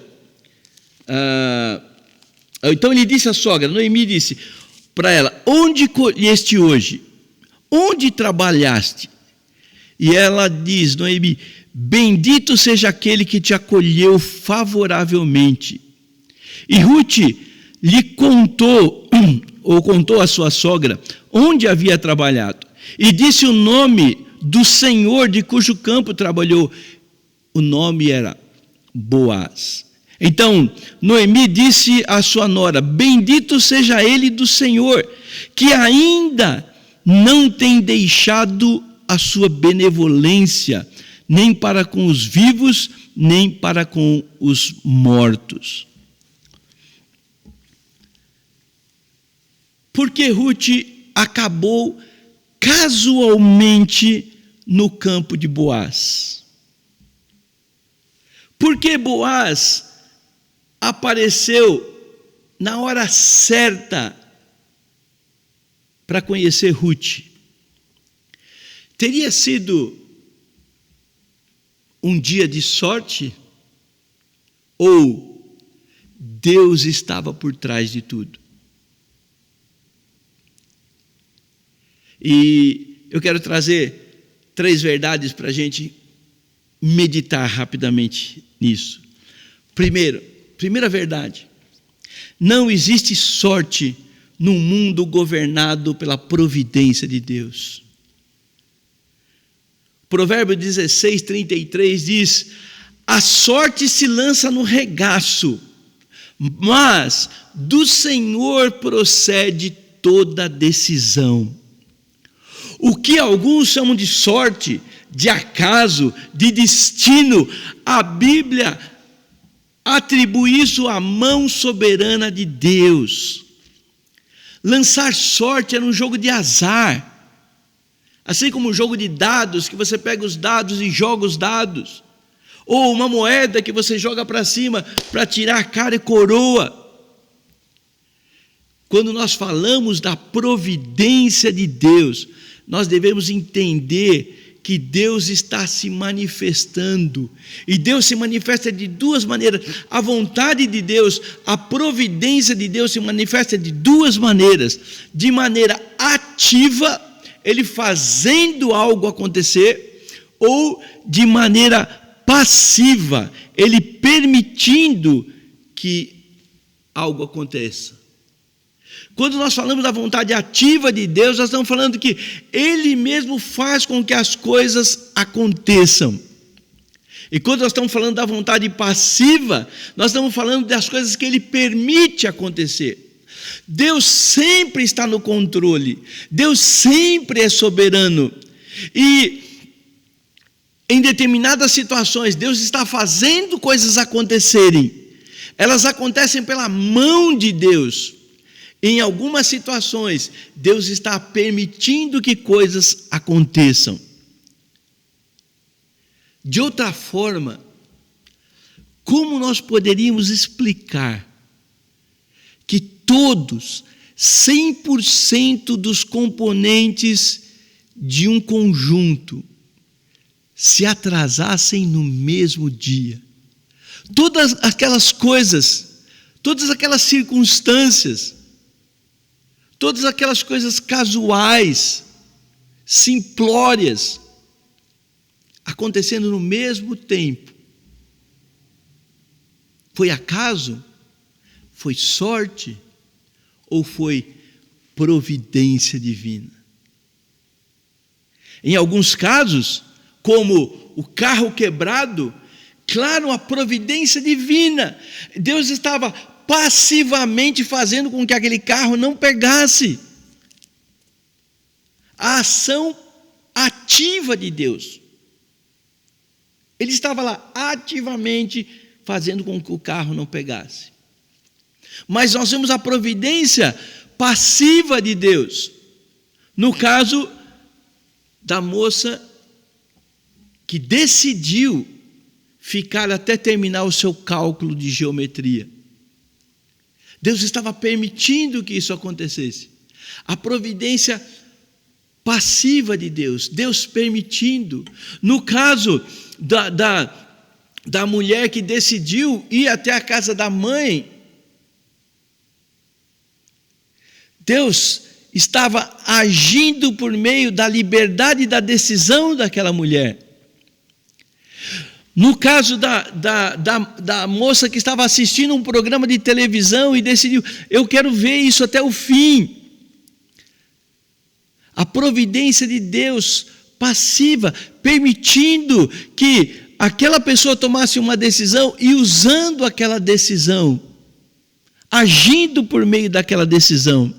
Speaker 1: Então ele disse à sogra, Noemi disse para ela: onde colheste hoje? Onde trabalhaste? E ela diz, Noemi: bendito seja aquele que te acolheu favoravelmente. E Ruth lhe contou à sua sogra onde havia trabalhado. E disse o nome do senhor de cujo campo trabalhou. O nome era Boaz. Então Noemi disse à sua nora: bendito seja ele do Senhor, que ainda não tem deixado a sua benevolência, nem para com os vivos, nem para com os mortos. Porque Ruth acabou casualmente no campo de Boaz? Porque Boaz apareceu na hora certa para conhecer Ruth? Teria sido um dia de sorte? Ou Deus estava por trás de tudo? E eu quero trazer 3 verdades para a gente meditar rapidamente nisso. Primeira verdade: não existe sorte num mundo governado pela providência de Deus. Provérbio 16:33 diz: a sorte se lança no regaço, mas do Senhor procede toda decisão. O que alguns chamam de sorte, de acaso, de destino, a Bíblia atribui isso à mão soberana de Deus. Lançar sorte era um jogo de azar, assim como um jogo de dados, que você pega os dados e joga os dados, ou uma moeda que você joga para cima para tirar cara e coroa. Quando nós falamos da providência de Deus, nós devemos entender que Deus está se manifestando, e Deus se manifesta de 2 maneiras. A vontade de Deus, a providência de Deus se manifesta de 2 maneiras: de maneira ativa, Ele fazendo algo acontecer, ou de maneira passiva, Ele permitindo que algo aconteça. Quando nós falamos da vontade ativa de Deus, nós estamos falando que Ele mesmo faz com que as coisas aconteçam. E quando nós estamos falando da vontade passiva, nós estamos falando das coisas que Ele permite acontecer. Deus sempre está no controle, Deus sempre é soberano. E em determinadas situações, Deus está fazendo coisas acontecerem. Elas acontecem pela mão de Deus. Em algumas situações, Deus está permitindo que coisas aconteçam. De outra forma, como nós poderíamos explicar que todos, 100% dos componentes de um conjunto se atrasassem no mesmo dia? Todas aquelas coisas, todas aquelas circunstâncias, todas aquelas coisas casuais, simplórias, acontecendo no mesmo tempo. Foi acaso? Foi sorte? Ou foi providência divina? Em alguns casos, como o carro quebrado, claro, a providência divina. Deus estava passivamente fazendo com que aquele carro não pegasse. A ação ativa de Deus. Ele estava lá ativamente fazendo com que o carro não pegasse. Mas nós vemos a providência passiva de Deus. No caso da moça que decidiu ficar até terminar o seu cálculo de geometria. Deus estava permitindo que isso acontecesse. A providência passiva de Deus, Deus permitindo. No caso da mulher que decidiu ir até a casa da mãe, Deus estava agindo por meio da liberdade da decisão daquela mulher. No caso da moça que estava assistindo um programa de televisão e decidiu, eu quero ver isso até o fim. A providência de Deus passiva, permitindo que aquela pessoa tomasse uma decisão e usando aquela decisão, agindo por meio daquela decisão.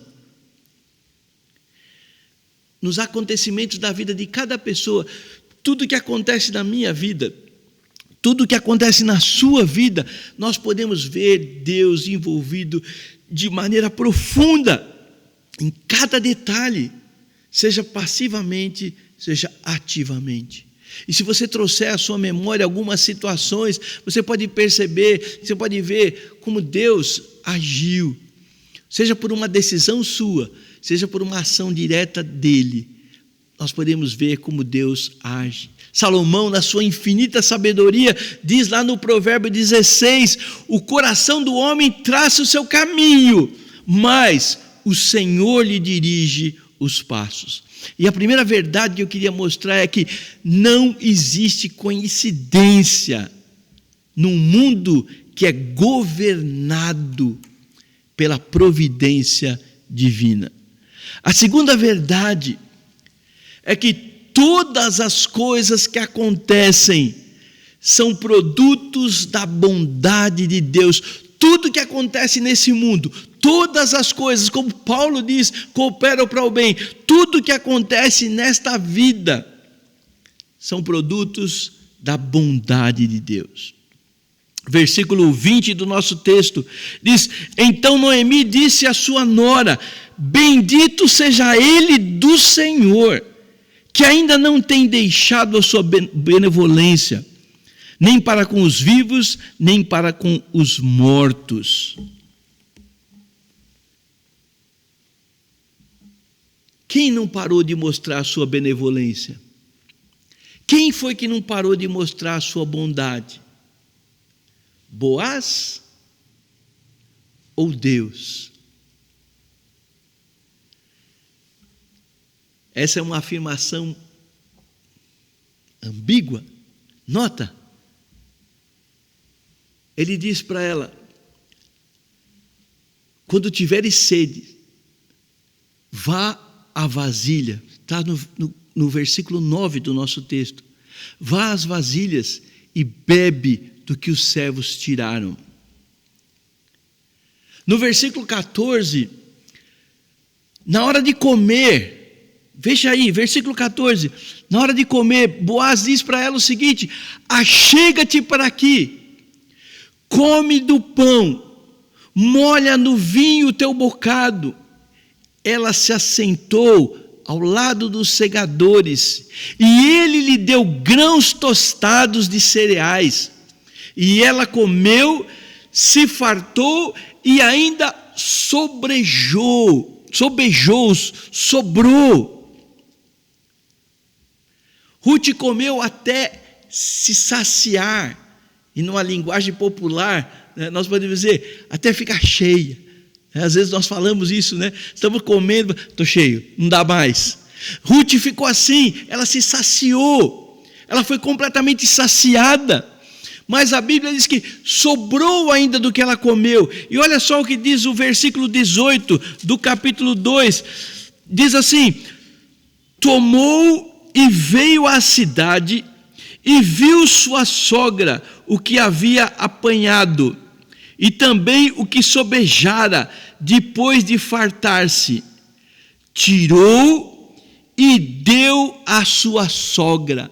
Speaker 1: Nos acontecimentos da vida de cada pessoa, tudo que acontece na minha vida, tudo que acontece na sua vida, nós podemos ver Deus envolvido de maneira profunda em cada detalhe, seja passivamente, seja ativamente. E se você trouxer à sua memória algumas situações, você pode perceber, você pode ver como Deus agiu, seja por uma decisão sua, seja por uma ação direta dele. Nós podemos ver como Deus age. Salomão, na sua infinita sabedoria, diz lá no Provérbio 16, o coração do homem traça o seu caminho, mas o Senhor lhe dirige os passos. E a primeira verdade que eu queria mostrar é que não existe coincidência num mundo que é governado pela providência divina. A segunda verdade é que todas as coisas que acontecem são produtos da bondade de Deus. Tudo que acontece nesse mundo, todas as coisas, como Paulo diz, cooperam para o bem. Tudo que acontece nesta vida são produtos da bondade de Deus. Versículo 20 do nosso texto diz: então Noemi disse à sua nora: bendito seja ele do Senhor, que ainda não tem deixado a sua benevolência, nem para com os vivos, nem para com os mortos. Quem não parou de mostrar a sua benevolência? Quem foi que não parou de mostrar a sua bondade? Boaz ou Deus? Essa é uma afirmação ambígua. Nota. Ele diz para ela: quando tiveres sede, vá à vasilha. Está no versículo 9 do nosso texto. Vá às vasilhas e bebe do que os servos tiraram. No versículo 14, na hora de comer, veja aí, versículo 14, na hora de comer, Boaz diz para ela o seguinte: achega-te para aqui, come do pão, molha no vinho o teu bocado. Ela se assentou ao lado dos segadores, e ele lhe deu grãos tostados de cereais, e ela comeu, se fartou e ainda sobrou. Ruth comeu até se saciar, e numa linguagem popular, nós podemos dizer, até ficar cheia. Às vezes nós falamos isso, né? Estamos comendo, estou cheio, não dá mais. Ruth ficou assim, ela se saciou, ela foi completamente saciada, mas a Bíblia diz que sobrou ainda do que ela comeu. E olha só o que diz o versículo 18 do capítulo 2, diz assim: tomou e veio à cidade e viu sua sogra o que havia apanhado, e também o que sobejara depois de fartar-se, tirou e deu à sua sogra.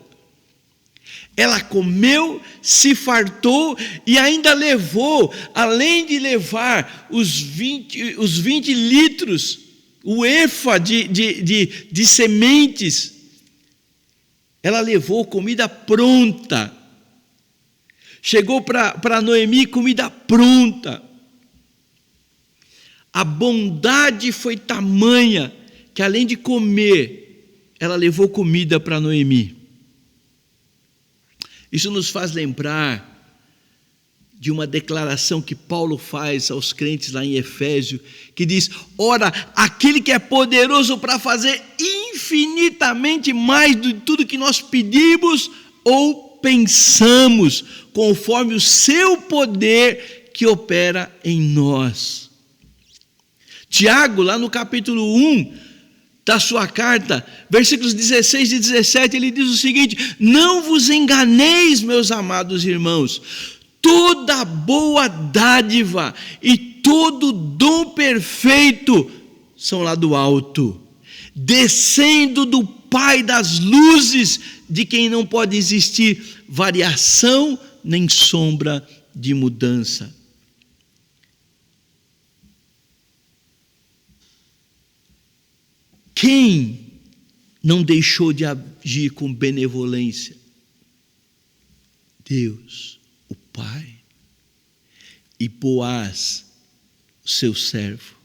Speaker 1: Ela comeu, se fartou e ainda levou, além de levar os 20 litros, o efa de sementes, ela levou comida pronta. Chegou para Noemi comida pronta. A bondade foi tamanha que, além de comer, ela levou comida para Noemi. Isso nos faz lembrar de uma declaração que Paulo faz aos crentes lá em Efésio, que diz: ora, aquele que é poderoso para fazer infinitamente mais de tudo que nós pedimos ou pensamos, conforme o seu poder que opera em nós. Tiago, lá no capítulo 1 da sua carta, versículos 16 e 17, ele diz o seguinte: não vos enganeis, meus amados irmãos, toda boa dádiva e todo dom perfeito são lá do alto, descendo do Pai das luzes, de quem não pode existir variação nem sombra de mudança. Quem não deixou de agir com benevolência? Deus, o Pai, e Boaz, seu servo.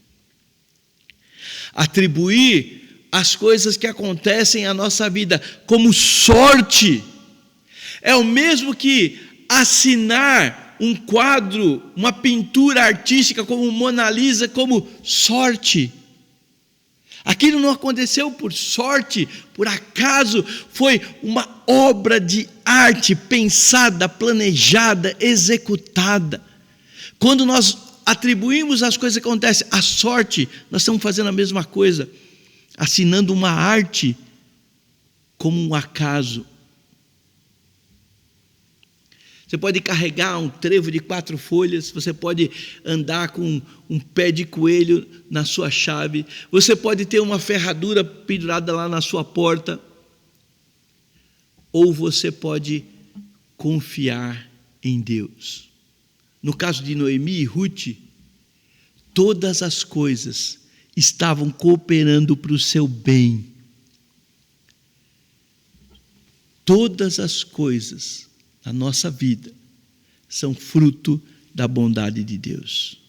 Speaker 1: Atribuir as coisas que acontecem à nossa vida como sorte é o mesmo que assinar um quadro, uma pintura artística como Mona Lisa como sorte. Aquilo não aconteceu por sorte, por acaso, foi uma obra de arte pensada, planejada, executada. Quando nós atribuímos as coisas que acontecem à sorte, nós estamos fazendo a mesma coisa, assinando uma arte como um acaso. Você pode carregar um trevo de 4 folhas, você pode andar com um pé de coelho na sua chave, você pode ter uma ferradura pendurada lá na sua porta, ou você pode confiar em Deus. No caso de Noemi e Ruth, todas as coisas estavam cooperando para o seu bem. Todas as coisas na nossa vida são fruto da bondade de Deus.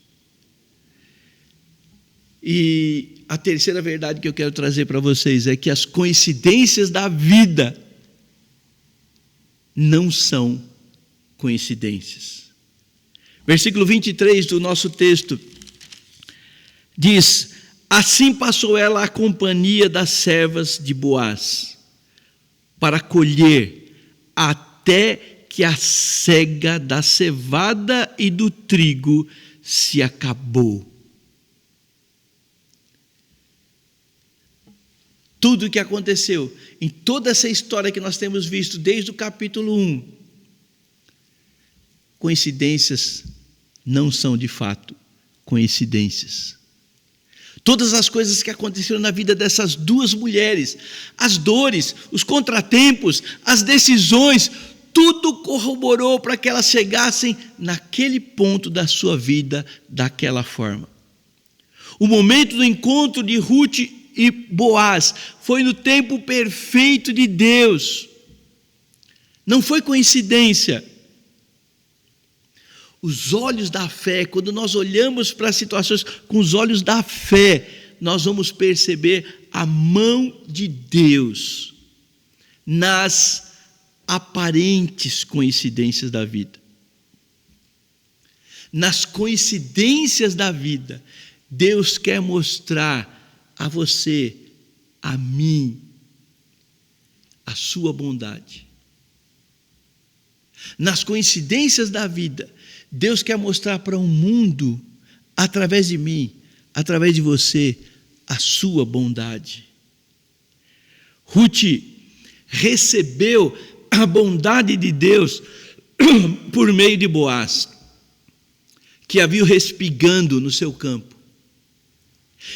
Speaker 1: E a terceira verdade que eu quero trazer para vocês é que as coincidências da vida não são coincidências. Versículo 23 do nosso texto diz: assim passou ela a companhia das servas de Boaz, para colher até que a cega da cevada e do trigo se acabou. Tudo o que aconteceu em toda essa história que nós temos visto desde o capítulo 1, coincidências não são de fato coincidências. Todas as coisas que aconteceram na vida dessas duas mulheres, as dores, os contratempos, as decisões, tudo corroborou para que elas chegassem naquele ponto da sua vida daquela forma. O momento do encontro de Ruth e Boaz foi no tempo perfeito de Deus. Não foi coincidência. Os olhos da fé, quando nós olhamos para as situações com os olhos da fé, nós vamos perceber a mão de Deus nas aparentes coincidências da vida. Nas coincidências da vida, Deus quer mostrar a você, a mim, a sua bondade. Nas coincidências da vida, Deus quer mostrar para o mundo, através de mim, através de você, a sua bondade. Ruth recebeu a bondade de Deus por meio de Boaz, que a viu respigando no seu campo.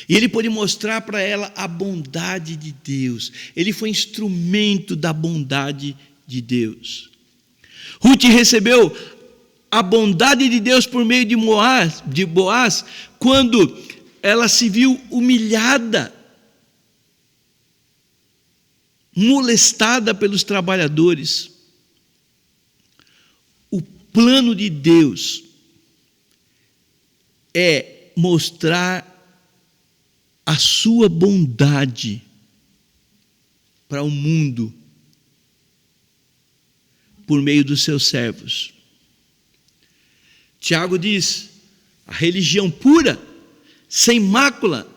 Speaker 1: E ele pôde mostrar para ela a bondade de Deus. Ele foi instrumento da bondade de Deus. Ruth recebeu a bondade de Deus por meio de Boaz, quando ela se viu humilhada, molestada pelos trabalhadores. O plano de Deus é mostrar a sua bondade para o mundo por meio dos seus servos. Tiago diz: a religião pura, sem mácula,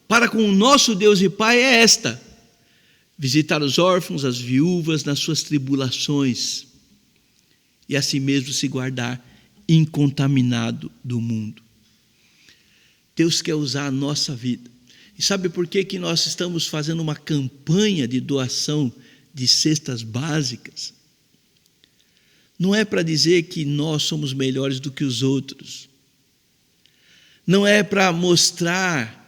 Speaker 1: para com o nosso Deus e Pai é esta: visitar os órfãos, as viúvas nas suas tribulações, e assim mesmo se guardar incontaminado do mundo. Deus quer usar a nossa vida. E sabe por que nós estamos fazendo uma campanha de doação de cestas básicas? Não é para dizer que nós somos melhores do que os outros. Não é para mostrar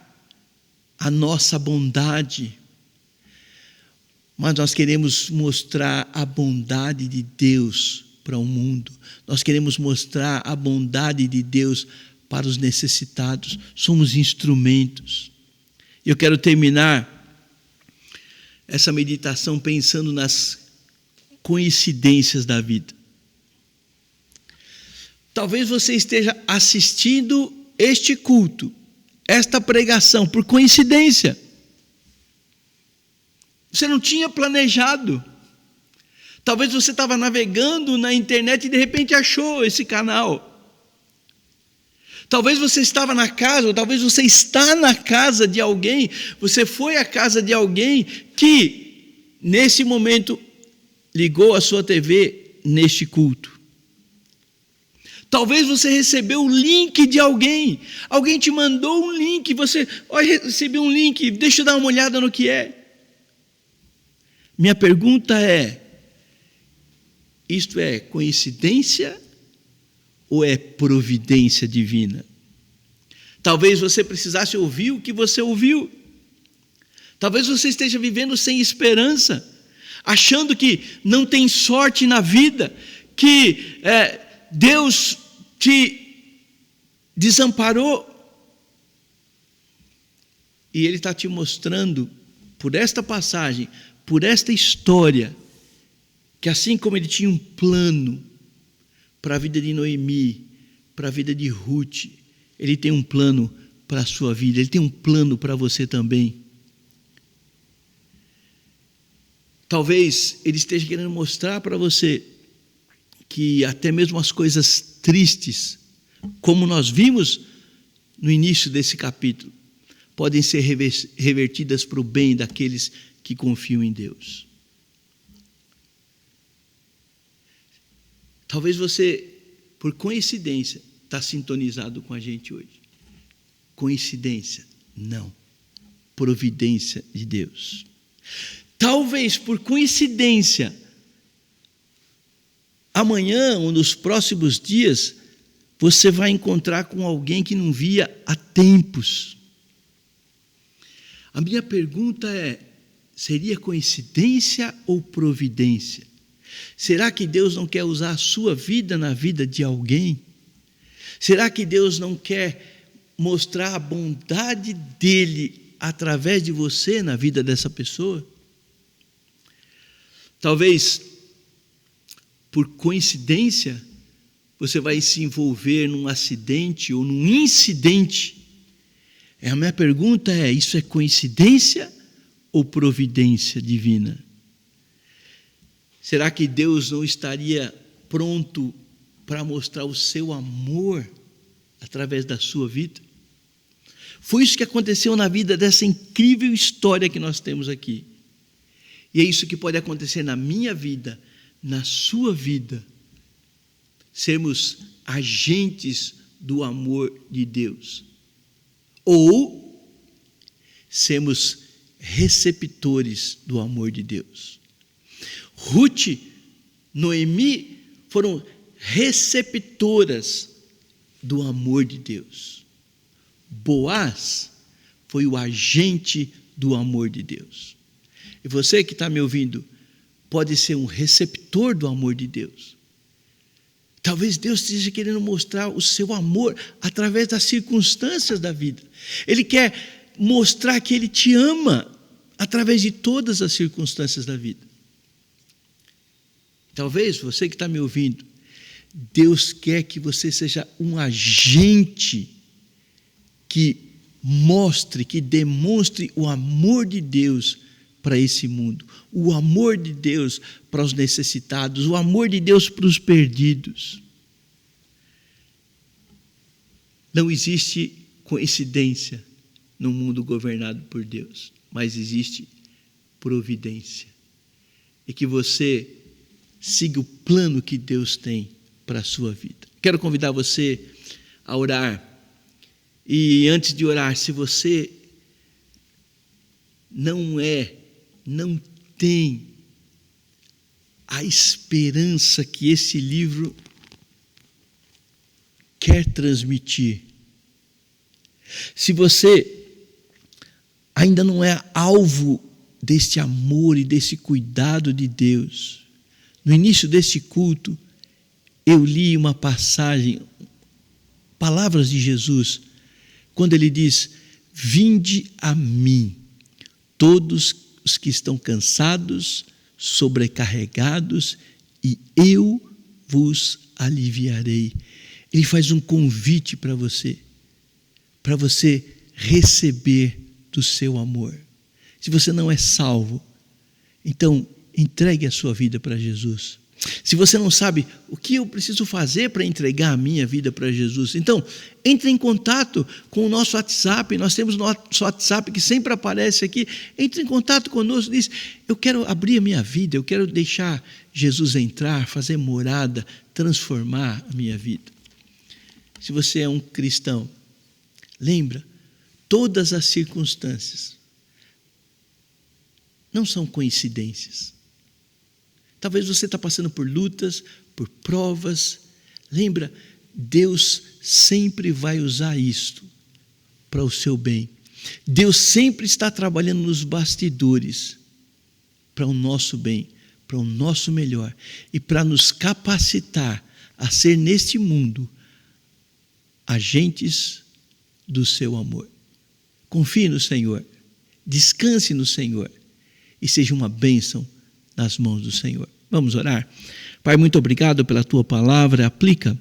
Speaker 1: a nossa bondade. Mas nós queremos mostrar a bondade de Deus para o mundo. Nós queremos mostrar a bondade de Deus para os necessitados. Somos instrumentos. Eu quero terminar essa meditação pensando nas coincidências da vida. Talvez você esteja assistindo este culto, esta pregação, por coincidência. Você não tinha planejado. Talvez você estava navegando na internet e de repente achou esse canal. Talvez você estava na casa, ou talvez você está na casa de alguém, você foi à casa de alguém que, nesse momento, ligou a sua TV neste culto. Talvez você recebeu o link de alguém te mandou um link, você, olha, recebi um link, deixa eu dar uma olhada no que é. Minha pergunta é: isto é coincidência ou é providência divina? Talvez você precisasse ouvir o que você ouviu. Talvez você esteja vivendo sem esperança, achando que não tem sorte na vida, que Deus te desamparou. E Ele está te mostrando, por esta passagem, por esta história, que assim como Ele tinha um plano para a vida de Noemi, para a vida de Ruth, Ele tem um plano para a sua vida, Ele tem um plano para você também. Talvez Ele esteja querendo mostrar para você que até mesmo as coisas tristes, como nós vimos no início desse capítulo, podem ser revertidas para o bem daqueles que confiam em Deus. Talvez você, por coincidência, está sintonizado com a gente hoje. Coincidência? Não. Providência de Deus. Talvez por coincidência, amanhã ou nos próximos dias, você vai encontrar com alguém que não via há tempos. A minha pergunta é: seria coincidência ou providência? Será que Deus não quer usar a sua vida na vida de alguém? Será que Deus não quer mostrar a bondade dEle através de você na vida dessa pessoa? Talvez, por coincidência, você vai se envolver num acidente ou num incidente. A minha pergunta é: isso é coincidência ou providência divina? Será que Deus não estaria pronto para mostrar o seu amor através da sua vida? Foi isso que aconteceu na vida dessa incrível história que nós temos aqui. E é isso que pode acontecer na minha vida, na sua vida. Sermos agentes do amor de Deus. Ou sermos receptores do amor de Deus. Ruth, Noemi foram receptoras do amor de Deus. Boaz foi o agente do amor de Deus. E você que está me ouvindo, pode ser um receptor do amor de Deus. Talvez Deus esteja querendo mostrar o seu amor através das circunstâncias da vida. Ele quer mostrar que Ele te ama através de todas as circunstâncias da vida. Talvez você que está me ouvindo, Deus quer que você seja um agente que mostre, que demonstre o amor de Deus para esse mundo, o amor de Deus para os necessitados, o amor de Deus para os perdidos. Não existe coincidência no mundo governado por Deus, mas existe providência. E que você siga o plano que Deus tem para a sua vida. Quero convidar você a orar. E antes de orar, se você não tem a esperança que esse livro quer transmitir, se você ainda não é alvo deste amor e desse cuidado de Deus, no início deste culto, eu li uma passagem, palavras de Jesus, quando ele diz: vinde a mim, todos os que estão cansados, sobrecarregados, e eu vos aliviarei. Ele faz um convite para você receber do seu amor. Se você não é salvo, então entregue a sua vida para Jesus. Se você não sabe o que eu preciso fazer para entregar a minha vida para Jesus, então entre em contato com o nosso WhatsApp. Nós temos nosso WhatsApp que sempre aparece aqui. Entre em contato conosco, diz: eu quero abrir a minha vida, eu quero deixar Jesus entrar, fazer morada, transformar a minha vida. Se você é um cristão, lembra, todas as circunstâncias não são coincidências. Talvez você está passando por lutas, por provas. Lembra, Deus sempre vai usar isto para o seu bem. Deus sempre está trabalhando nos bastidores para o nosso bem, para o nosso melhor e para nos capacitar a ser neste mundo agentes do seu amor. Confie no Senhor, descanse no Senhor e seja uma bênção nas mãos do Senhor. Vamos orar? Pai, muito obrigado pela tua palavra. Aplica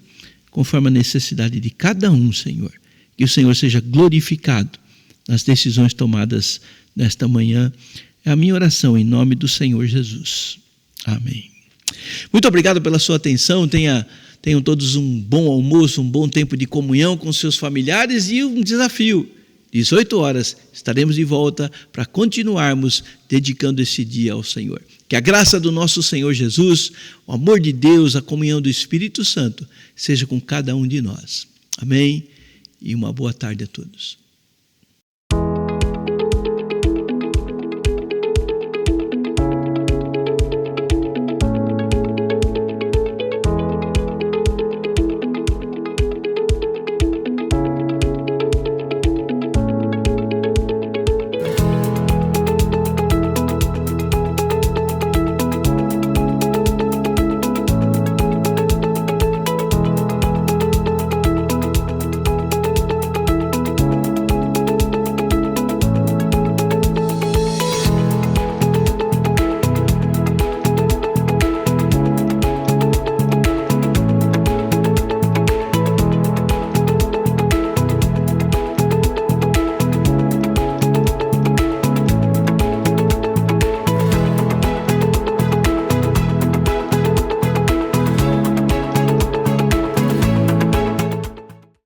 Speaker 1: conforme a necessidade de cada um, Senhor. Que o Senhor seja glorificado nas decisões tomadas nesta manhã. É a minha oração em nome do Senhor Jesus. Amém. Muito obrigado pela sua atenção. Tenham todos um bom almoço, um bom tempo de comunhão com seus familiares e um desafio. 18 horas estaremos de volta para continuarmos dedicando esse dia ao Senhor. Que a graça do nosso Senhor Jesus, o amor de Deus, a comunhão do Espírito Santo seja com cada um de nós. Amém? E uma boa tarde a todos.